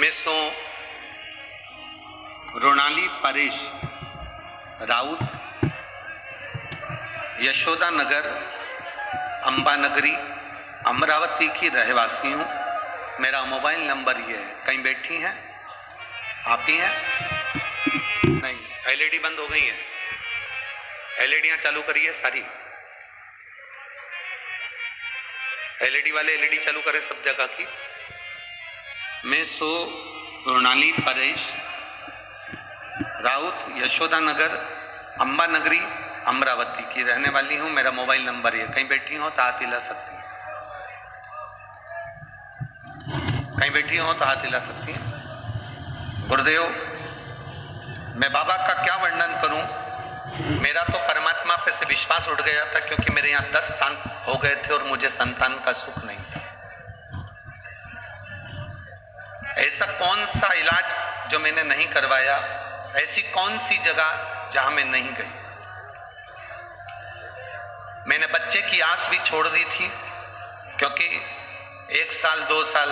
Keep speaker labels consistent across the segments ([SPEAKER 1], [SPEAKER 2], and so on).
[SPEAKER 1] मैं सो रोनाली परेश राउत यशोदा नगर अंबा नगरी अमरावती की रहवासी हूँ। मेरा मोबाइल नंबर ये है। कहीं बैठी हैं? आप ही हैं? नहीं, एलईडी बंद हो गई है। एलईडियाँ चालू करिए सारी। एलईडी वाले एलईडी चालू करें सब जगह की। मैं सो रोनाली परेश राउत यशोदा नगर अंबा नगरी अमरावती की रहने वाली हूँ। मेरा मोबाइल नंबर ये। कहीं बैठी हो तो हाथ हिला सकती हैं। कहीं बैठी हो तो हाथ हिला सकती हैं। गुरुदेव, मैं बाबा का क्या वर्णन करूं। मेरा तो परमात्मा पे से विश्वास उठ गया था, क्योंकि मेरे यहाँ 10 साल हो गए थे और मुझे संतान का सुख नहीं था। ऐसा कौन सा इलाज जो मैंने नहीं करवाया, ऐसी कौन सी जगह जहां मैं नहीं गई। मैंने बच्चे की आस भी छोड़ दी थी, क्योंकि 1 साल 2 साल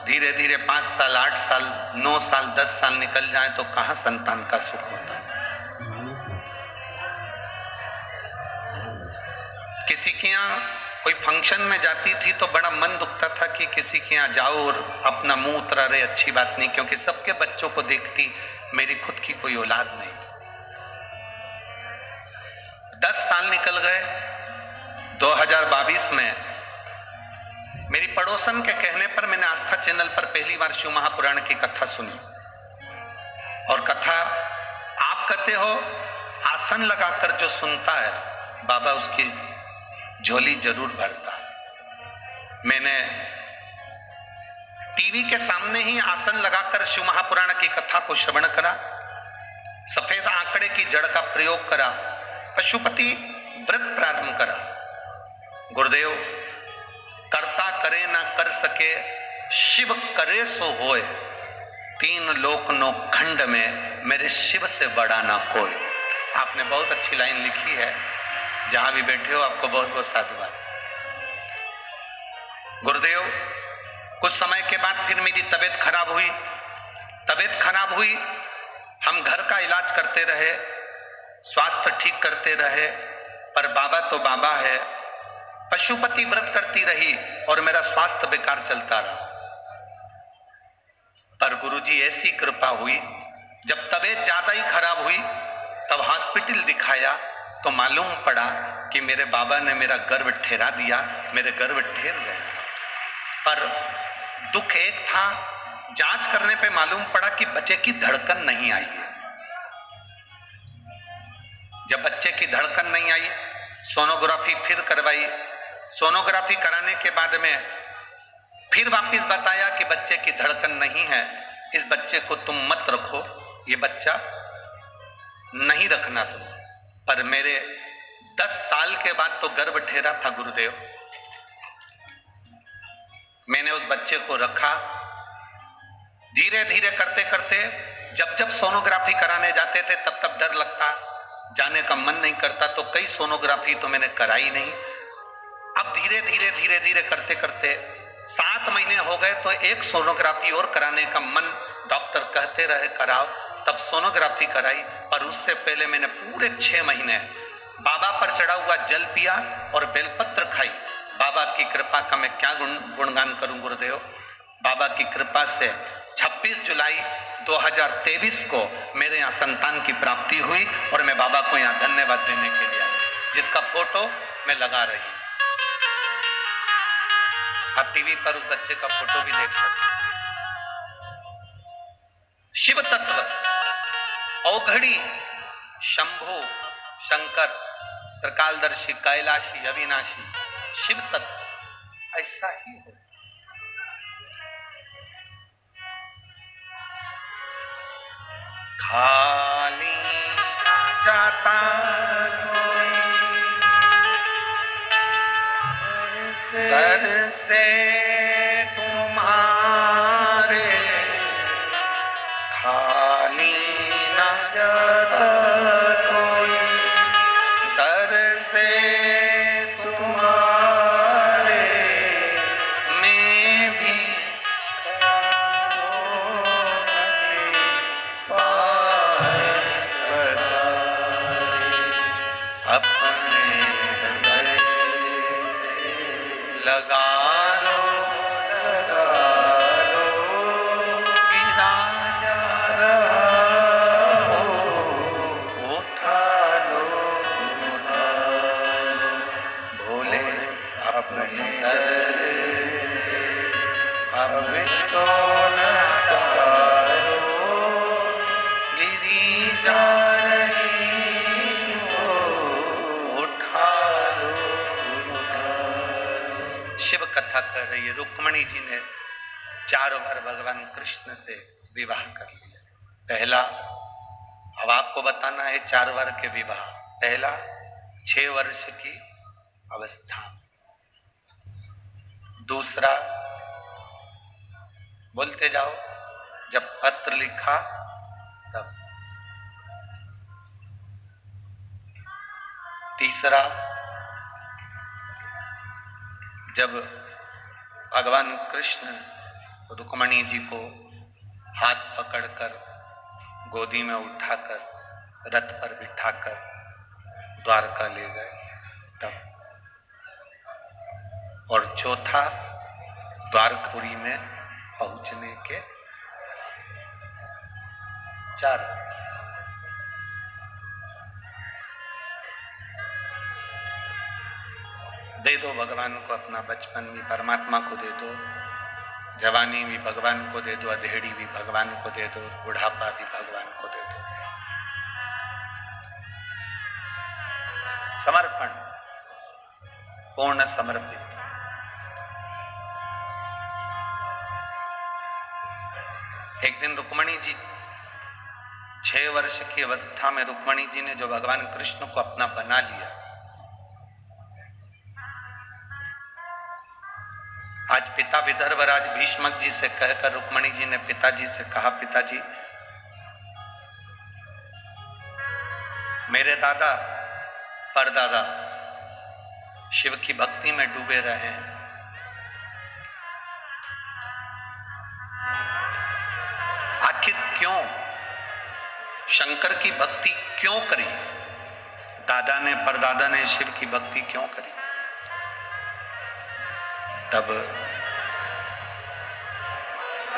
[SPEAKER 1] धीरे धीरे 5 साल 8 साल 9 साल 10 साल निकल जाए तो कहां संतान का सुख होता है। किसी के यहाँ कोई फंक्शन में जाती थी तो बड़ा मन दुखता था कि किसी के यहाँ जाओ और अपना मुंह उतरा रहे, अच्छी बात नहीं, क्योंकि सबके बच्चों को देखती, मेरी खुद की कोई औलाद नहीं थी। 10 साल निकल गए। 2022 में मेरी पड़ोसन के कहने पर मैंने आस्था चैनल पर पहली बार शिव महापुराण की कथा सुनी। और कथा आप कहते हो आसन लगाकर जो सुनता है बाबा उसकी झोली जरूर भरता। मैंने टीवी के सामने ही आसन लगाकर शिव महापुराण की कथा को श्रवण करा, सफेद आंकड़े की जड़ का प्रयोग करा, पशुपति व्रत प्रारंभ करा। गुरुदेव, करता करे ना कर सके, शिव करे सो होए, 3 लोक 9 खंड में मेरे शिव से बड़ा ना कोई। आपने बहुत अच्छी लाइन लिखी है। जहां भी बैठे हो आपको बहुत बहुत साधुवाद। गुरुदेव, कुछ समय के बाद फिर मेरी तबीयत खराब हुई। हम घर का इलाज करते रहे, स्वास्थ्य ठीक करते रहे, पर बाबा तो बाबा है। पशुपति व्रत करती रही और मेरा स्वास्थ्य बेकार चलता रहा। पर गुरुजी ऐसी कृपा हुई, जब तबीयत ज्यादा ही खराब हुई तब हॉस्पिटल दिखाया तो मालूम पड़ा कि मेरे बाबा ने मेरा गर्भ ठहरा दिया, मेरे गर्भ ठहर गए। पर दुख एक था, जांच करने पे मालूम पड़ा कि बच्चे की धड़कन नहीं आई है। जब बच्चे की धड़कन नहीं आई, सोनोग्राफी फिर करवाई। सोनोग्राफी कराने के बाद में फिर वापस बताया कि बच्चे की धड़कन नहीं है, इस बच्चे को तुम मत रखो, ये बच्चा नहीं रखना तुम। पर मेरे 10 साल के बाद तो गर्भ ठहरा था गुरुदेव। मैंने उस बच्चे को रखा। धीरे धीरे करते करते जब सोनोग्राफी कराने जाते थे तब डर लगता, जाने का मन नहीं करता, तो कई सोनोग्राफी तो मैंने कराई नहीं। अब धीरे धीरे करते करते 7 महीने हो गए तो एक सोनोग्राफी और कराने का मन, डॉक्टर कहते रहे कराओ, तब सोनोग्राफी कराई। पर उससे पहले मैंने पूरे 6 महीने बाबा पर चढ़ा हुआ जल पिया और बेलपत्र खाई। बाबा की कृपा का मैं क्या गुणगान करूं गुरुदेव। बाबा की कृपा से 26 जुलाई 2023 को मेरे यहाँ संतान की प्राप्ति हुई और मैं बाबा को यहाँ धन्यवाद देने के लिए आई, जिसका फोटो मैं लगा रही हूँ। आप टीवी पर उस बच्चे का फोटो भी देख सकते हैं। शिव तत्व औघड़ी शंभु शंकर त्रिकालदर्शी कैलाशी अविनाशी शिव तत्व ऐसा ही हो। खाली जाता दर से तुम्हारे, खाली न जाता कोई दर से तुम्हारे, मैं भी लगा लो गिरा जा रहा हो, उठा लो भोले अपने दर से, अब तो न टालो गिरी जा रही हो, उठा लो। शिव कथा कर रही है, रुक्मणी जी ने 4 बार भगवान कृष्ण से विवाह कर लिया। पहला, अब आपको बताना है 4 बार के विवाह। पहला 6 वर्ष की अवस्था, दूसरा बोलते जाओ जब पत्र लिखा तब, तीसरा जब भगवान कृष्ण रुक्मणी जी को हाथ पकड़कर गोदी में उठाकर रथ पर बिठाकर द्वारका ले गए तब, और चौथा द्वारकापुरी में पहुंचने के 4। दे दो भगवान को अपना बचपन भी परमात्मा को दे दो, जवानी भी भगवान को दे दो, अधेड़ी भी भगवान को दे दो, बुढ़ापा भी भगवान को दे दो। समर्पण, पूर्ण समर्पित। एक दिन रुक्मणी जी 6 वर्ष की अवस्था में रुक्मणी जी ने जो भगवान कृष्ण को अपना बना लिया, आज पिता विदर्भराज भीष्मक जी से कहकर रुक्मणी जी ने पिताजी से कहा, पिताजी मेरे दादा परदादा शिव की भक्ति में डूबे रहे हैं, आखिर क्यों शंकर की भक्ति क्यों करी, दादा ने परदादा ने शिव की भक्ति क्यों करी। तब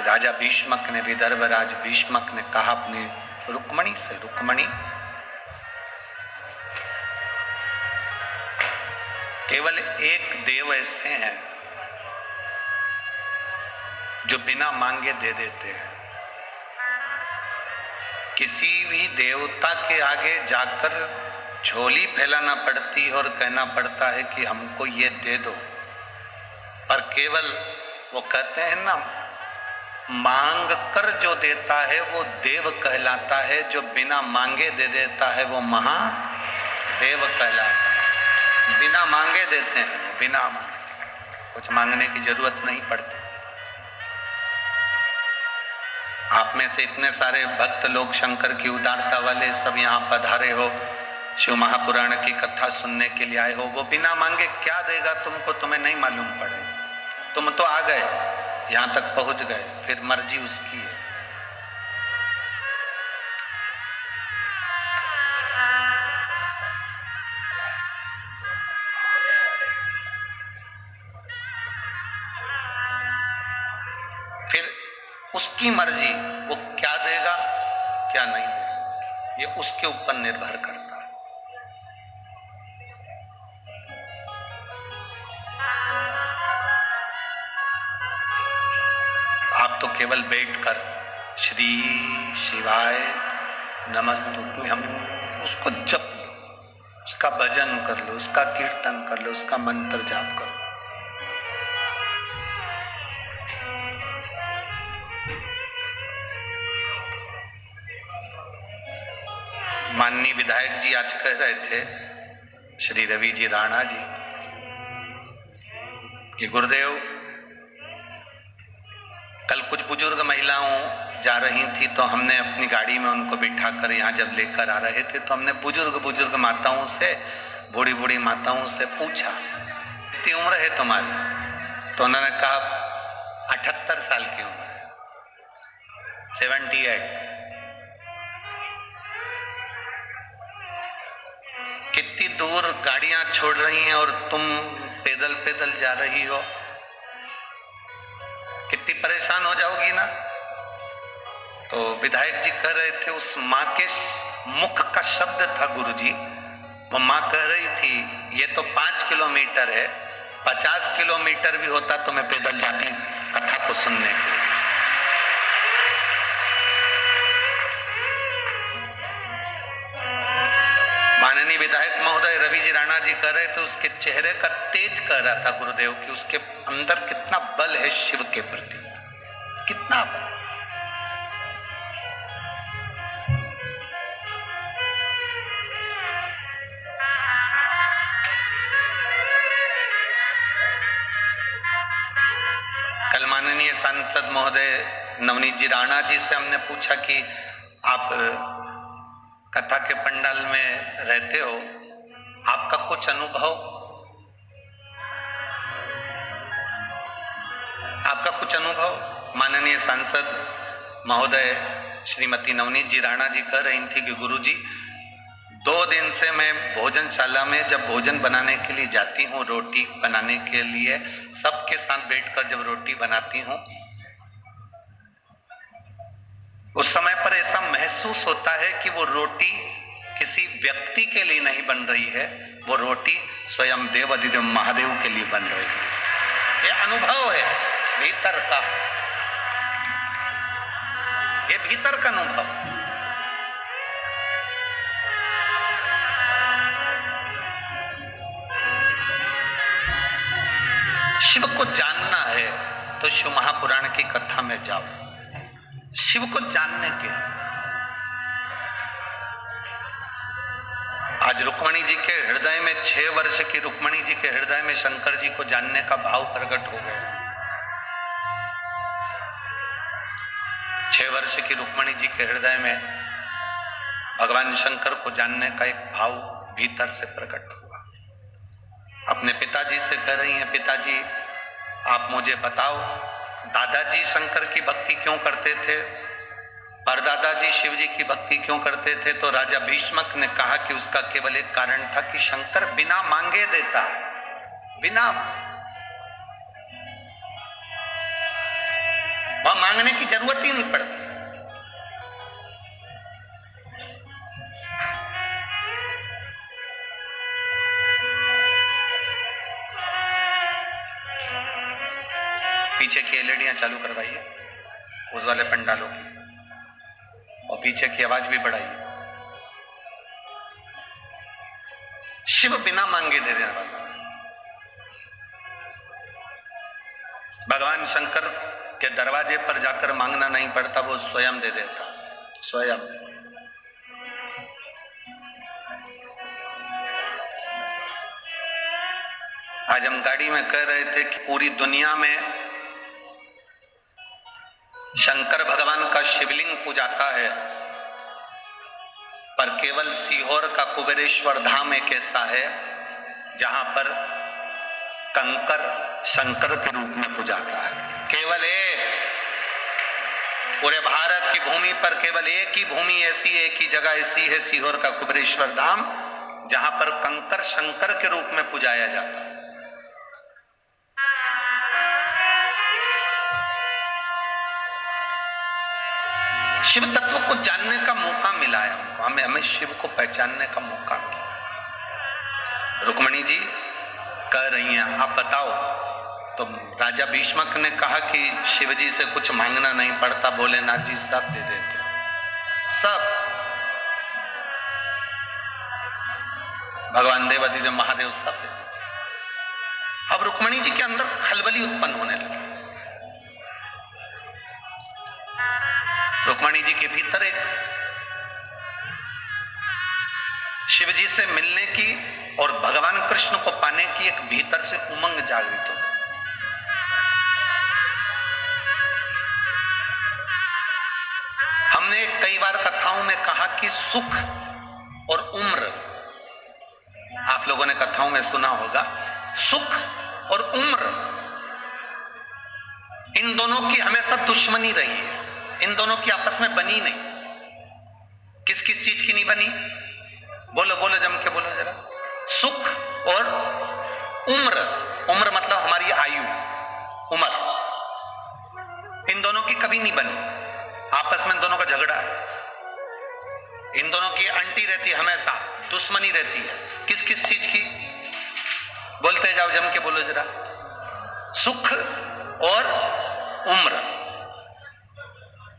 [SPEAKER 1] राजा भीष्मक ने, विदर्भराज भीष्मक ने कहा अपनी रुक्मणी से, रुक्मणी केवल एक देव ऐसे हैं जो बिना मांगे दे देते हैं। किसी भी देवता के आगे जाकर झोली फैलाना पड़ती है और कहना पड़ता है कि हमको ये दे दो, पर केवल वो कहते हैं ना, मांग कर जो देता है वो देव कहलाता है, जो बिना मांगे दे देता है वो महादेव कहलाता है। बिना मांगे देते हैं, बिना मांगे, कुछ मांगने की जरूरत नहीं पड़ती। आप में से इतने सारे भक्त लोग शंकर की उदारता वाले सब यहाँ पधारे हो, शिव महापुराण की कथा सुनने के लिए आए हो, वो बिना मांगे क्या देगा तुमको, तुम्हें नहीं मालूम पड़ेगा। तुम तो आ गए, यहां तक पहुंच गए, फिर मर्जी उसकी है। फिर उसकी मर्जी, वो क्या देगा क्या नहीं देगा, ये उसके ऊपर निर्भर करता है। आप तो केवल बैठकर श्री शिवाय नमस्तुभ्यं हम उसको जप लो, उसका भजन कर लो, उसका कीर्तन कर लो, उसका मंत्र जाप करो। माननीय विधायक जी आज कह रहे थे, श्री रवि जी राणा जी, कि गुरुदेव कल कुछ बुजुर्ग महिलाओं जा रही थी तो हमने अपनी गाड़ी में उनको बिठाकर यहाँ जब लेकर आ रहे थे तो हमने बुजुर्ग माताओं से, बूढ़ी बूढ़ी माताओं से पूछा, कितनी उम्र है तुम्हारी? तो उन्होंने कहा 78 साल की उम्र है, 78। कितनी दूर गाड़ियां छोड़ रही हैं और तुम पैदल पैदल जा रही हो, कितनी परेशान हो जाओगी ना। तो विधायक जी कह रहे थे, उस माँ के मुख का शब्द था गुरुजी, वो माँ कह रही थी ये तो 5 किलोमीटर है, 50 किलोमीटर भी होता तो मैं पैदल जाती कथा को सुनने के लिए। माननीय विधायक महोदय रवि जी राणा जी कह रहे थे, उसके चेहरे का तेज कह रहा था गुरुदेव कि उसके अंदर कितना बल है शिव के प्रति, कितना बल। कल माननीय सांसद महोदय नवनीत जी राणा जी से हमने पूछा कि आप कथा के पंडाल में रहते हो, आपका कुछ अनुभव, आपका कुछ अनुभव। माननीय सांसद महोदय श्रीमती नवनीत जी राणा जी कह रही थी कि गुरुजी 2 दिन से मैं भोजनशाला में जब भोजन बनाने के लिए जाती हूँ, रोटी बनाने के लिए सबके साथ बैठकर जब रोटी बनाती हूँ, उस समय पर ऐसा महसूस होता है कि वो रोटी किसी व्यक्ति के लिए नहीं बन रही है, वो रोटी स्वयं देवाधिदेव महादेव के लिए बन रही है। ये अनुभव है भीतर का, ये भीतर का अनुभव। शिव को जानना है तो शिव महापुराण की कथा में जाओ, शिव को जानने के। आज रुक्मणी जी के हृदय में, 6 वर्ष की रुक्मणी जी के हृदय में शंकर जी को जानने का भाव प्रकट हो गया। 6 वर्ष की रुक्मणी जी के हृदय में भगवान शंकर को जानने का एक भाव भीतर से प्रकट हुआ। अपने पिताजी से कह रही हैं, पिताजी आप मुझे बताओ, दादाजी शंकर की भक्ति क्यों करते थे, परदादाजी शिव जी की भक्ति क्यों करते थे। तो राजा भीष्मक ने कहा कि उसका केवल एक कारण था कि शंकर बिना मांगे देता, बिना, वहां मांगने की जरूरत ही नहीं पड़ती। पीछे की एलईडियां चालू करवाइए उस वाले पंडालों की, और पीछे की आवाज भी बढ़ाइए। शिव बिना मांगे दे देने वाला, भगवान शंकर के दरवाजे पर जाकर मांगना नहीं पड़ता, वो स्वयं दे देता, स्वयं। आज हम गाड़ी में कह रहे थे कि पूरी दुनिया में शंकर भगवान का शिवलिंग पूजाता है, पर केवल सीहोर का कुबेरेश्वर धाम एक ऐसा है जहां पर कंकर शंकर के रूप में पूजाता है। केवल एक, पूरे भारत की भूमि पर केवल एक ही भूमि ऐसी, एक ही जगह ऐसी है, सीहोर का कुबेरेश्वर धाम, जहां पर कंकर शंकर के रूप में पूजाया जाता है। शिव तत्व को जानने का मौका मिला है हमको, हमें शिव को पहचानने का मौका मिला। रुक्मणी जी कह रही हैं, आप बताओ। तो राजा भीष्मक ने कहा कि शिव जी से कुछ मांगना नहीं पड़ता, भोलेनाथ जी सब दे देते, सब। भगवान देवाधिदेव महादेव सब दे देते। अब रुक्मणी जी के अंदर खलबली उत्पन्न होने लगी। रुक्मणी जी के भीतर एक शिव जी से मिलने की और भगवान कृष्ण को पाने की एक भीतर से उमंग जागृत हो। हमने कई बार कथाओं में कहा कि सुख और उम्र, आप लोगों ने कथाओं में सुना होगा, सुख और उम्र, इन दोनों की हमेशा दुश्मनी रही है, इन दोनों की आपस में बनी नहीं। किस किस चीज की नहीं बनी? बोलो बोलो जम के बोलो जरा। सुख और उम्र, उम्र मतलब हमारी आयु, उम्र, इन दोनों की कभी नहीं बनी, आपस में दोनों का झगड़ा है। इन दोनों की अंटी रहती है, हमेशा दुश्मनी रहती है। किस किस चीज की? बोलते जाओ, जम के बोलो जरा। सुख और उम्र।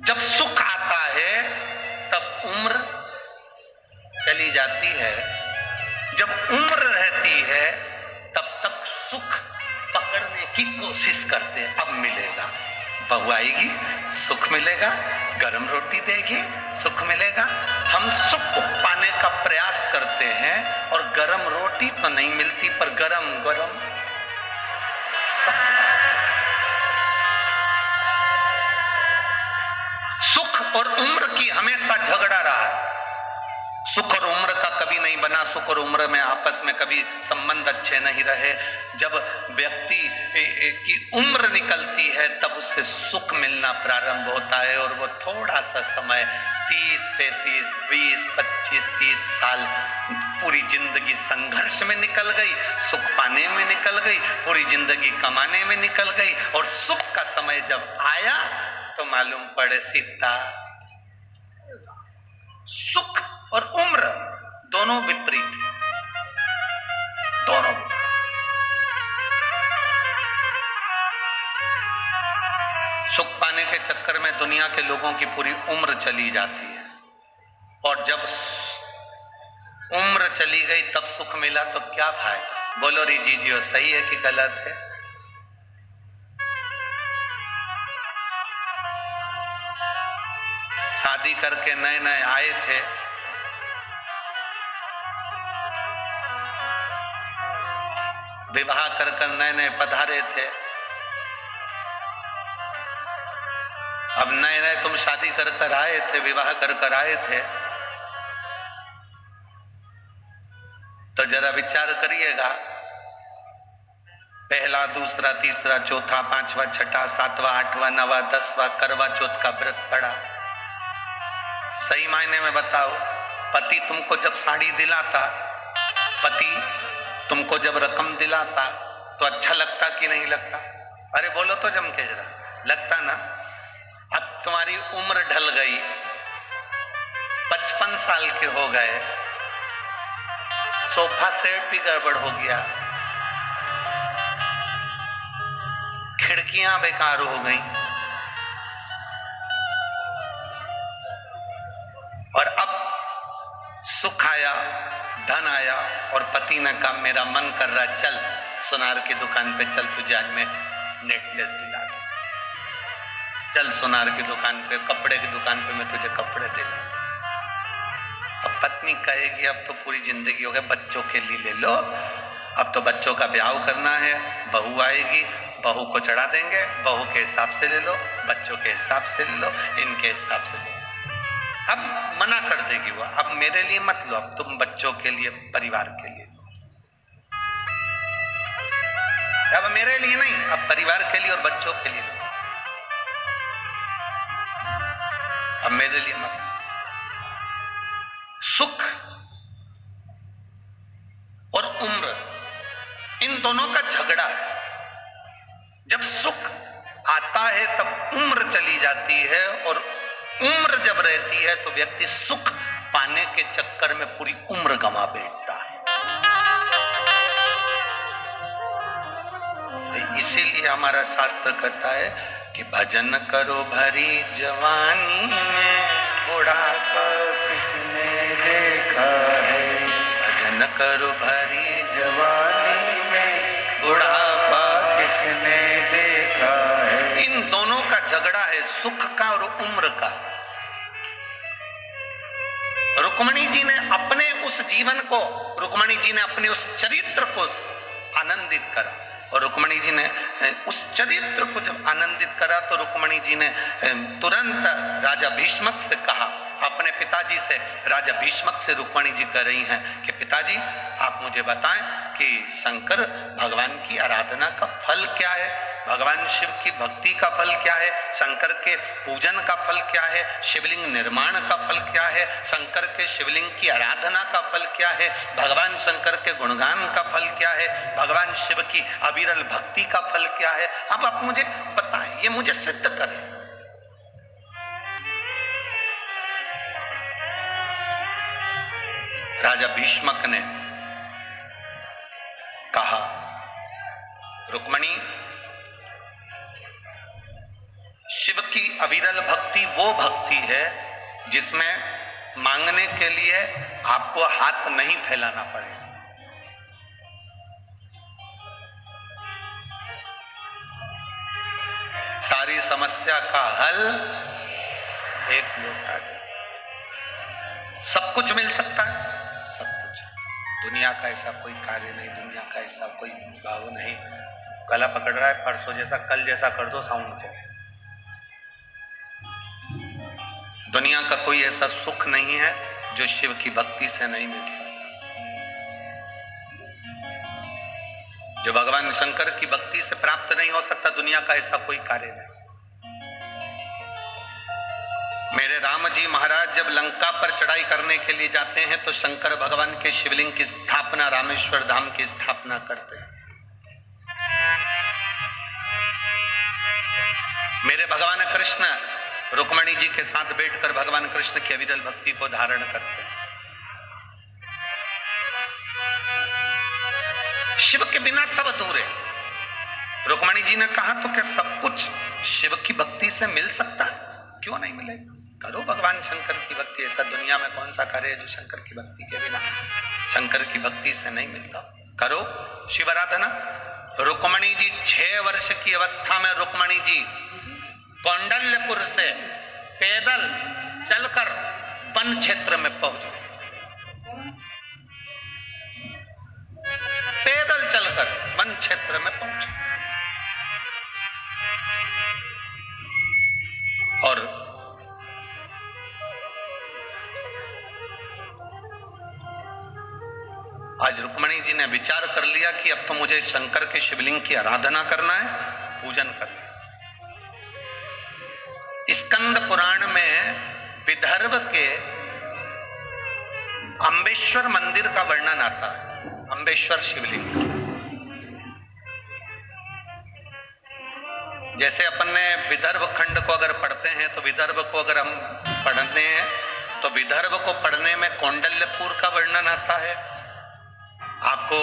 [SPEAKER 1] जब सुख आता है तब उम्र चली जाती है, जब उम्र रहती है तब तक सुख पकड़ने की कोशिश करते हैं। अब मिलेगा, बहू आएगी सुख मिलेगा, गरम रोटी देगी सुख मिलेगा। हम सुख को पाने का प्रयास करते हैं और गरम रोटी तो नहीं मिलती, पर गरम गरम सुख और उम्र की हमेशा झगड़ा रहा है। सुख और उम्र का कभी नहीं बना, सुख और उम्र में आपस में कभी संबंध अच्छे नहीं रहे। जब व्यक्ति की उम्र निकलती है तब उससे सुख मिलना प्रारंभ होता है, और वो थोड़ा सा समय 30, 35, 20, 25, 30 साल पूरी जिंदगी संघर्ष में निकल गई, सुख पाने में निकल गई, पूरी जिंदगी कमाने में निकल गई, और सुख का समय जब आया तो मालूम पड़े सीता सुख और उम्र दोनों विपरीत है, दोनों। सुख पाने के चक्कर में दुनिया के लोगों की पूरी उम्र चली जाती है, और जब उम्र चली गई तब सुख मिला तो क्या फायदा? बोलो री जीजियो, सही है कि गलत है? शादी करके नए नए आए थे, विवाह कर नए नए पधारे थे, अब नए नए तुम शादी कर आए थे, विवाह कर आए थे, तो जरा विचार करिएगा। पहला, दूसरा, तीसरा, चौथा, पांचवा, छठा, सातवां, आठवां, नवा, 10वां करवा चौथ का व्रत पड़ा। सही मायने में बताओ, पति तुमको जब साड़ी दिलाता, पति तुमको जब रकम दिलाता तो अच्छा लगता कि नहीं लगता? अरे बोलो तो जम के जरा, लगता ना? अब तुम्हारी उम्र ढल गई, 55 साल के हो गए, सोफा सेट भी गड़बड़ हो गया, खिड़कियां बेकार हो गई, और अब सुख आया, धन आया, और पति ने कहा मेरा मन कर रहा है, चल सुनार की दुकान पे चल, तुझे आज मैं नेकलेस दिला दूं, चल सुनार की दुकान पे, कपड़े की दुकान पे मैं तुझे कपड़े दे दूं। अब पत्नी कहेगी अब तो पूरी जिंदगी हो गई, बच्चों के लिए ले लो, अब तो बच्चों का ब्याह करना है, बहू आएगी, बहू को चढ़ा देंगे, बहू के हिसाब से ले लो, बच्चों के हिसाब से ले लो, इनके हिसाब से ले लो। अब मना कर देगी वो, अब मेरे लिए मत लो, अब तुम बच्चों के लिए, परिवार के लिए लो, अब मेरे लिए नहीं, अब परिवार के लिए और बच्चों के लिए लो, अब मेरे लिए मत। सुख और उम्र, इन दोनों का झगड़ा है। जब सुख आता है तब उम्र चली जाती है, और उम्र जब रहती है तो व्यक्ति सुख पाने के चक्कर में पूरी उम्र गंवा बैठता है। इसीलिए हमारा शास्त्र कहता है कि भजन करो भरी जवानी में, बुढ़ापा किसने देखा है। भजन करो भरी जवानी में, बुढ़ापा किसने देखा है। इन दोनों का झगड़ा है, सुख का और उम्र का। रुक्मणी जी ने अपने उस जीवन को, रुक्मणी जी ने अपने उस चरित्र को आनंदित करा, और रुक्मणी जी ने उस चरित्र को जब आनंदित करा तो रुक्मणी जी ने तुरंत राजा भीष्मक से कहा, अपने पिताजी से, राजा भीष्मक से रुक्मणी जी कह रही हैं कि पिताजी आप मुझे बताएं कि शंकर भगवान की आराधना का फल क्या है। भगवान शिव की भक्ति का फल क्या है, शंकर के पूजन का फल क्या है, शिवलिंग निर्माण का फल क्या है, शंकर के शिवलिंग की आराधना का फल क्या है, भगवान शंकर के गुणगान का फल क्या है, भगवान शिव की अविरल भक्ति का फल क्या है। अब आप मुझे बताएं, ये मुझे सिद्ध करें। राजा भीष्मक ने कहा, रुक्मणी, शिव की अविरल भक्ति वो भक्ति है जिसमें मांगने के लिए आपको हाथ नहीं फैलाना पड़े। सारी समस्या का हल एक लोटा जल। सब कुछ मिल सकता है, सब कुछ। दुनिया का ऐसा कोई कार्य नहीं, दुनिया का ऐसा कोई भाव नहीं। गला पकड़ रहा है, परसों जैसा कल जैसा कर दो साउंड को। दुनिया का कोई ऐसा सुख नहीं है जो शिव की भक्ति से नहीं मिल सकता। जो भगवान शंकर की भक्ति से प्राप्त नहीं हो सकता, दुनिया का ऐसा कोई कार्य नहीं। मेरे राम जी महाराज जब लंका पर चढ़ाई करने के लिए जाते हैं तो शंकर भगवान के शिवलिंग की स्थापना, रामेश्वर धाम की स्थापना करते हैं। मेरे भगवान कृष्ण रुक्मणी जी के साथ बैठकर भगवान कृष्ण की अविरल भक्ति को धारण करते हैं। शिव के बिना सब अधूरे। रुक्मणी जी ने कहा, तो क्या सब कुछ शिव की भक्ति से मिल सकता है? क्यों नहीं मिलेगा? करो भगवान शंकर की भक्ति। ऐसा दुनिया में कौन सा कार्य है जो शंकर की भक्ति के बिना, शंकर की भक्ति से नहीं मिलता? करो शिव आराधना। रुक्मणी जी 6 वर्ष की अवस्था में रुक्मणी जी कौंडल्यपुर से पैदल चलकर वन क्षेत्र में पहुंच गए। पैदल चलकर वन क्षेत्र में पहुंचे और आज रुक्मणी जी ने विचार कर लिया कि अब तो मुझे शंकर के शिवलिंग की आराधना करना है, पूजन करना है। स्कंद पुराण में विदर्भ के अम्बेश्वर मंदिर का वर्णन आता है, अम्बेश्वर शिवलिंग का। जैसे अपन ने विदर्भ खंड को अगर पढ़ते हैं तो विदर्भ को अगर हम पढ़ते हैं तो विदर्भ को पढ़ने में कौंडल्यपुर का वर्णन आता है। आपको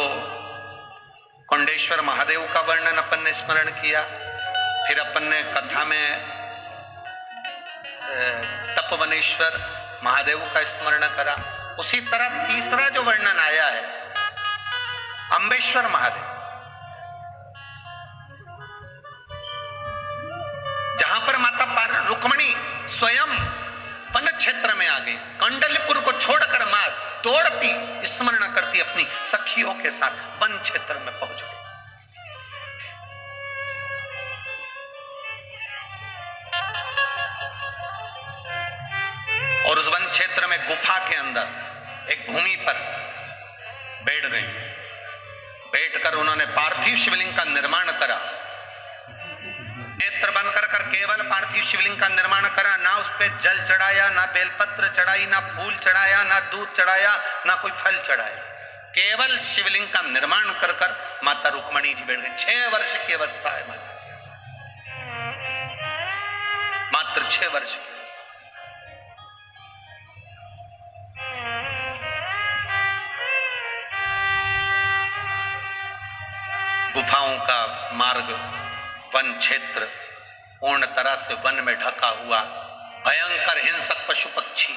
[SPEAKER 1] कुंडेश्वर महादेव का वर्णन अपन ने स्मरण किया। फिर अपन ने कथा में तपवनेश्वर महादेव का स्मरण करा। उसी तरह तीसरा जो वर्णन आया है अम्बेश्वर महादेव, जहां पर माता रुक्मणी स्वयं वन क्षेत्र में आ गई। कौंडल्यपुर को छोड़कर मां दौड़ती स्मरण करती अपनी सखियों के साथ वन क्षेत्र में पहुंच गई। और उस वन क्षेत्र में गुफा के अंदर एक भूमि पर बैठ गई। बैठकर उन्होंने पार्थिव शिवलिंग का निर्माण करा। नेत्र बंद कर केवल पार्थिव शिवलिंग का निर्माण करा। ना उस पे जल चढ़ाया, ना बेलपत्र चढ़ाई, ना फूल चढ़ाया, ना दूध चढ़ाया, ना कोई फल चढ़ाया। केवल शिवलिंग का निर्माण कर कर माता रुक्मणी जी बैठ गई। 6 वर्ष की अवस्था है माता, मात्र 6 वर्ष की। गुफाओं का मार्ग, वन क्षेत्र पूर्ण तरह से वन में ढका हुआ, भयंकर हिंसक पशु पक्षी,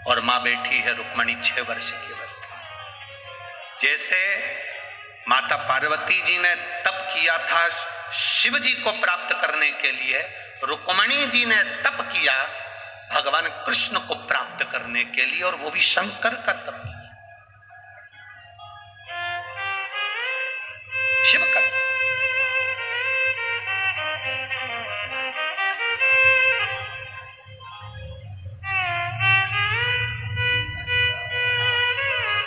[SPEAKER 1] और मां बैठी है रुक्मणी 6 वर्ष की अवस्था। जैसे माता पार्वती जी ने तप किया था शिव जी को प्राप्त करने के लिए, रुक्मणी जी ने तप किया भगवान कृष्ण को प्राप्त करने के लिए, और वो भी शंकर का तप किया, शिव का।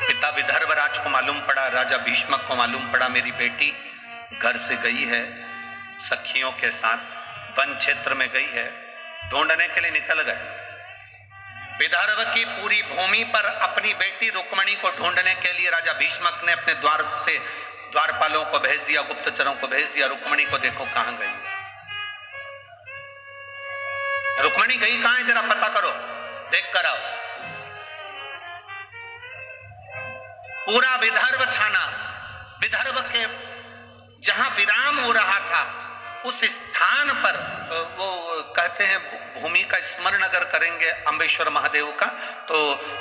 [SPEAKER 1] पिता विदर्भ राज को मालूम पड़ा, राजा भीष्मक को मालूम पड़ा मेरी बेटी घर से गई है, सखियों के साथ वन क्षेत्र में गई है, ढूंढने के लिए निकल गए। विदर्भ की पूरी भूमि पर अपनी बेटी रुक्मणी को ढूंढने के लिए राजा भीष्मक ने अपने द्वारपालों को भेज दिया, गुप्तचरों को भेज दिया, रुक्मणी को देखो कहां गई, रुक्मणी गई कहां है, जरा पता करो, देख कर आओ। पूरा विदर्भ छाना, विदर्भ के जहां विराम हो रहा था उस स्थान पर, वो कहते हैं भूमि का स्मरण अगर करेंगे अम्बेश्वर महादेव का, तो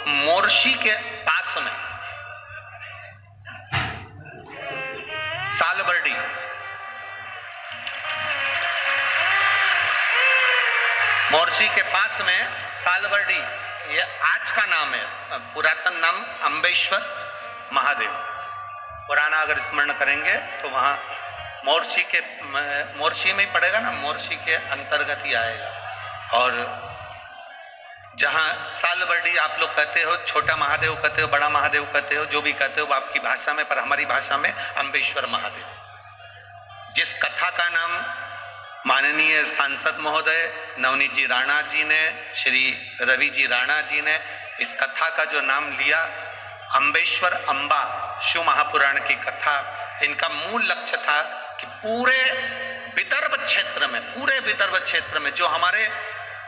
[SPEAKER 1] मोर्शी के पास में सालबर्डी, मोर्शी के पास में सालबर्डी, ये आज का नाम है, पुरातन नाम अम्बेश्वर महादेव। पुराना अगर स्मरण करेंगे तो वहां मोर्शी में ही पड़ेगा ना, मोर्शी के अंतर्गत ही आएगा। और जहां सालबर्डी आप लोग कहते हो, छोटा महादेव कहते हो, बड़ा महादेव कहते हो, जो भी कहते हो आपकी भाषा में, पर हमारी भाषा में अम्बेश्वर महादेव। जिस कथा का नाम माननीय सांसद महोदय नवनीत जी राणा जी ने, श्री रवि जी राणा जी ने इस कथा का जो नाम लिया, अम्बेश्वर अम्बा, शिव महापुराण की कथा, इनका मूल लक्ष्य था कि पूरे विदर्भ क्षेत्र में जो हमारे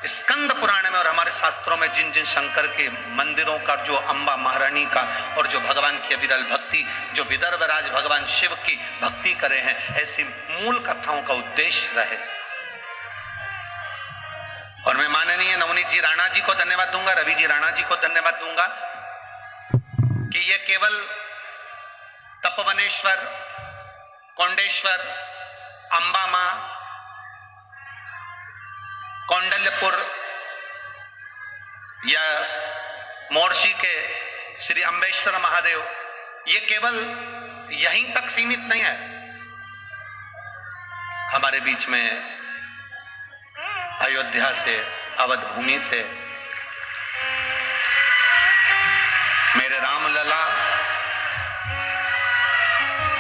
[SPEAKER 1] स्कंद पुराण में और हमारे शास्त्रों में जिन जिन शंकर के मंदिरों का, जो अम्बा महारानी का और जो भगवान की विरल भक्ति, जो विदर्भ राज भगवान शिव की भक्ति करे हैं, ऐसी मूल कथाओं का उद्देश्य रहे। और मैं माननीय नवनीत जी राणा जी को धन्यवाद दूंगा, रवि जी राणा जी को धन्यवाद दूंगा कि ये केवल तपवनेश्वर, कौंडेश्वर, अंबा मां, कौंडल्यपुर या मोर्शी के श्री अम्बेश्वर महादेव, ये केवल यहीं तक सीमित नहीं है। हमारे बीच में अयोध्या से, अवध भूमि से मेरे रामलला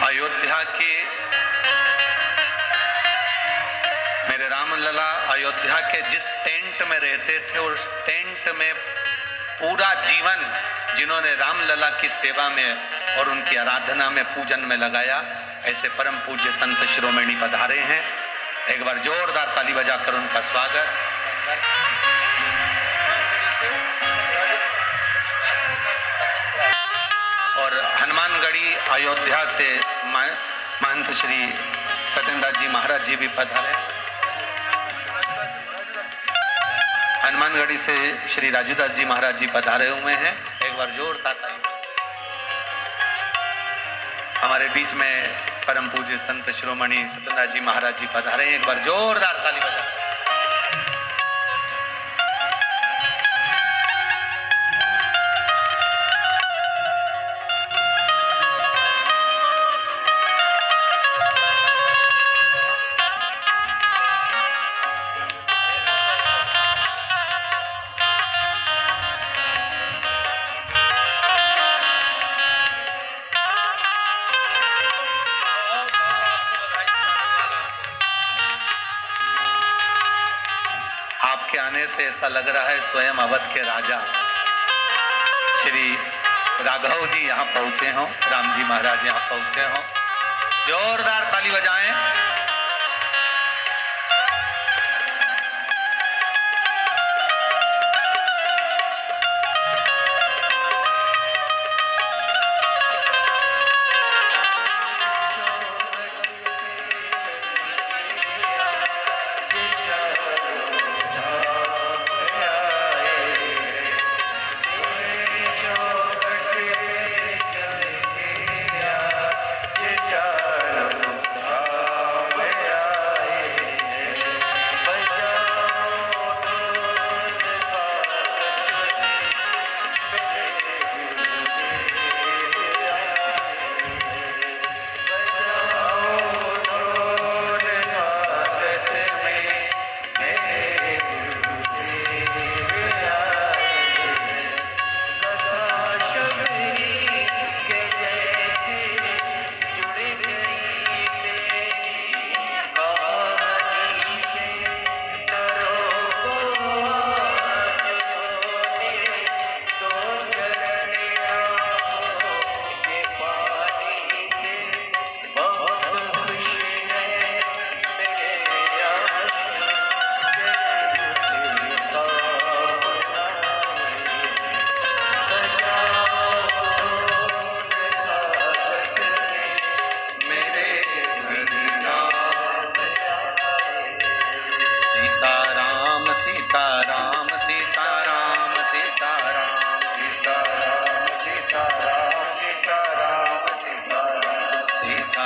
[SPEAKER 1] अयोध्या की, मेरे रामलला अयोध्या के जिस टेंट में रहते थे, उस टेंट में पूरा जीवन जिन्होंने रामलला की सेवा में और उनकी आराधना में, पूजन में लगाया, ऐसे परम पूज्य संत शिरोमणि पधारे हैं। एक बार जोरदार ताली बजाकर उनका स्वागत। और हनुमानगढ़ी अयोध्या से महंत श्री सत्येंद्र जी महाराज जी भी पधारे। हनुमानगढ़ी से श्री राजूदास जी महाराज जी पधारे हुए हैं। एक बार जोरदार ताली। हमारे बीच में परम पूज्य संत शिरोमणि सत्येंद्र जी महाराज जी पधारे हैं। एक बार जोरदार ताली बजा। आपके आने से ऐसा लग रहा है स्वयं अवध के राजा श्री राघव जी यहाँ पहुंचे हों, राम जी महाराज यहाँ पहुंचे हों। जोरदार ताली बजाएं।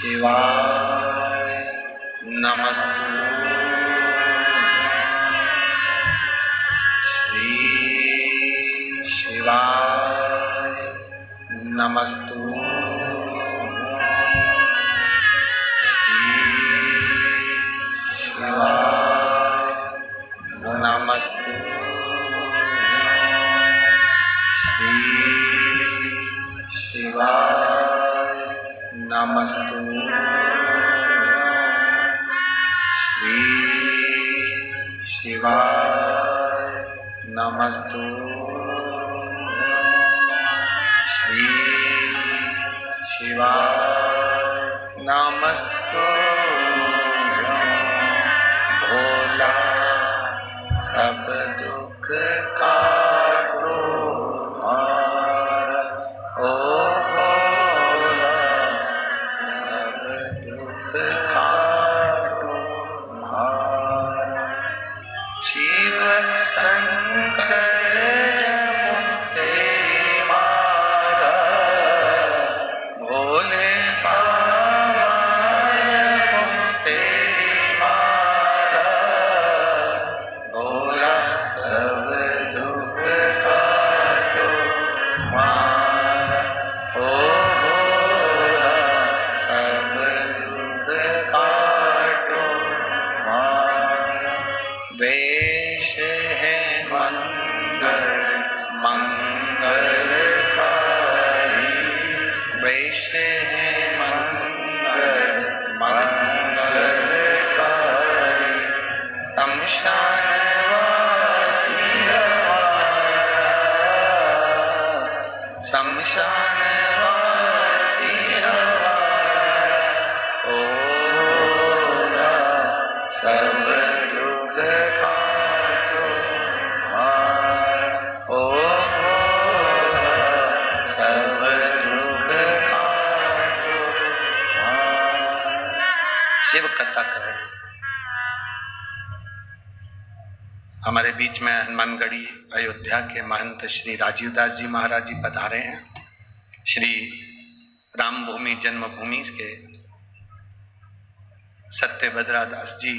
[SPEAKER 1] शिवाय नमस्तुभ्यं। श्री शिवाय नमस्तुभ्यं। श्री शिवाय नमस्तुभ्यं। श्री शिवाय नमस्तुभ्यं। श्री शिवाय नमस्तुभ्यं। श्री शिवाय नमस्तुभ्यं। भोला सब दुख काटो हमारा, ओ भोला सब दुख काटो हमारा। शिव शंकर जपो तेरी माला, भोले बाबा जपो तेरी माला। भोला सब दुख काटो हमारा, ओ भोला सब दुख काटो हमारा। वेश है मंगल मंगलकारी, वेश है मंगल मंगलकारी। शमशान वासी हमारा, शमशान वासी हमारा। ओ भोला सब दुख काटो हमारा, ओ भोला सब दुख काटो हमारा। शिव कथा कह रही। हमारे बीच में हनुमानगढ़ी अयोध्या के महंत श्री राजीव दास जी महाराज जी पधारे हैं। श्री राम भूमि जन्मभूमि के सत्यभद्रा दास जी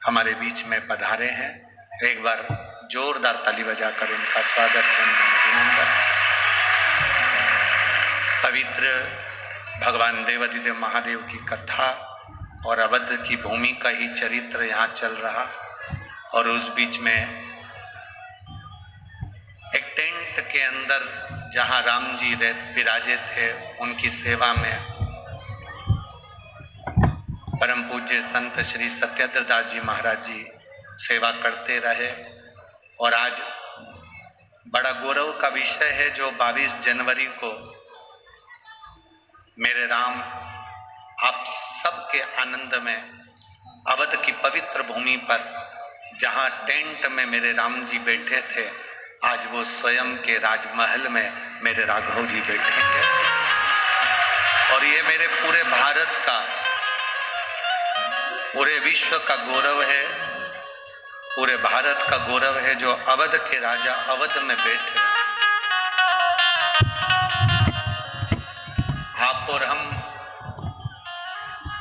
[SPEAKER 1] हमारे बीच में पधारे हैं। एक बार जोरदार ताली बजाकर उनका स्वागत अभिनंदन। पवित्र भगवान देवाधिदेव महादेव की कथा और अवध की भूमि का ही चरित्र यहाँ चल रहा, और उस बीच में एक टेंट के अंदर जहाँ राम जी विराजे थे, उनकी सेवा में परम पूज्य संत श्री सत्येंद्र दास जी महाराज जी सेवा करते रहे। और आज बड़ा गौरव का विषय है जो 22 जनवरी को मेरे राम आप सबके आनंद में अवध की पवित्र भूमि पर जहाँ टेंट में मेरे राम जी बैठे थे, आज वो स्वयं के राजमहल में मेरे राघव जी बैठेंगे। और ये मेरे पूरे भारत का, पूरे विश्व का गौरव है, पूरे भारत का गौरव है जो अवध के राजा अवध में बैठे। आप और हम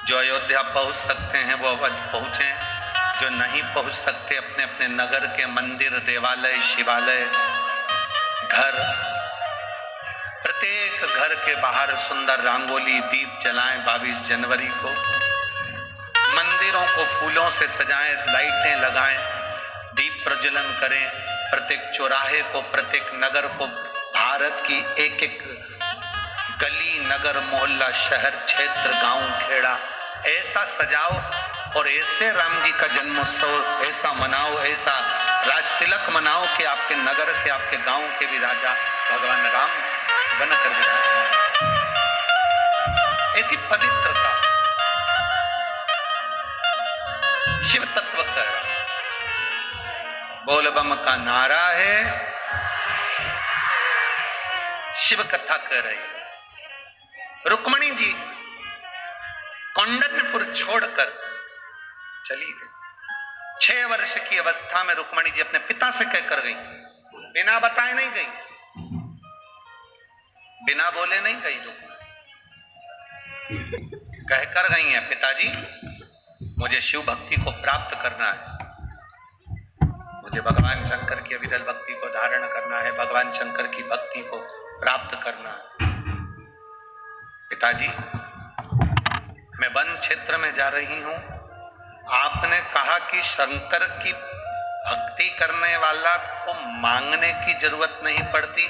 [SPEAKER 1] जो अयोध्या पहुंच सकते हैं वो अवध पहुंचे, जो नहीं पहुंच सकते अपने अपने नगर के मंदिर, देवालय, शिवालय, घर, प्रत्येक घर के बाहर सुंदर रंगोली दीप जलाएं। 22 जनवरी को मंदिरों को फूलों से सजाएं, लाइटें लगाएं, दीप प्रज्वलन करें। प्रत्येक चौराहे को, प्रत्येक नगर को, भारत की एक एक गली, नगर, मोहल्ला, शहर, क्षेत्र, गांव, खेड़ा ऐसा सजाओ और ऐसे राम जी का जन्मोत्सव ऐसा मनाओ, ऐसा राज तिलक मनाओ कि आपके नगर के, आपके गांव के भी राजा भगवान राम बनकर दिखाए। ऐसी पवित्रता शिव तत्व कह रहा। बोल बम का नारा है, शिव कथा कर रही। रुक्मणी जी कौंडन्यपुर छोड़कर चली गई। 6 वर्ष की अवस्था में रुक्मणी जी अपने पिता से कहकर गई, बिना बताए नहीं गई, बिना बोले नहीं गई रुक्मणी। कहकर गई हैं, पिताजी मुझे शिव भक्ति को प्राप्त करना है, मुझे भगवान शंकर की अविरल भक्ति को धारण करना है, भगवान शंकर की भक्ति को प्राप्त करना है। पिताजी मैं वन क्षेत्र में जा रही हूं, आपने कहा कि शंकर की भक्ति करने वाला को मांगने की जरूरत नहीं पड़ती,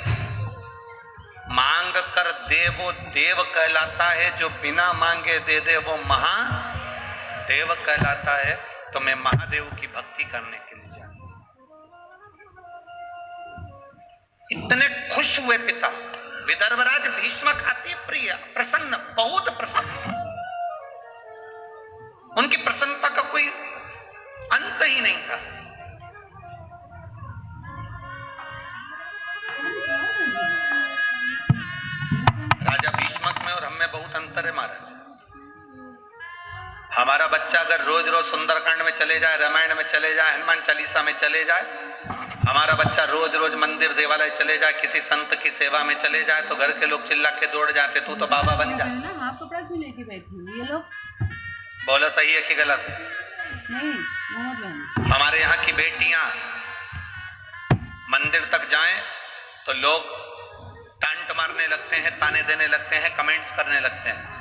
[SPEAKER 1] मांग कर दे वो देव कहलाता है, जो बिना मांगे दे दे वो महादेव कहलाता है। तो मैं महादेव की भक्ति करने के लिए जा, इतने खुश हुए पिता। विदर्भराज भीष्मक अति प्रिय, प्रसन्न, बहुत प्रसन्न, उनकी प्रसन्नता का कोई अंत ही नहीं था। राजा भीष्मक में और हम में बहुत अंतर है महाराज। हमारा बच्चा अगर रोज रोज सुंदरकांड में चले जाए, रामायण में चले जाए, हनुमान चालीसा में चले जाए, हमारा बच्चा रोज रोज मंदिर देवालय चले जाए, किसी संत की सेवा में चले जाए, तो घर के लोग चिल्ला के दौड़ जाते, तू तो बाबा बन जा।
[SPEAKER 2] हाफ कपड़ा क्यों लेके बैठी हुई ये लोग?
[SPEAKER 1] बोलो सही है कि गलत है?
[SPEAKER 2] नहीं,
[SPEAKER 1] हमारे यहाँ की बेटियां मंदिर तक जाएं तो लोग डांट मारने लगते हैं, ताने देने लगते हैं, कमेंट्स करने लगते हैं।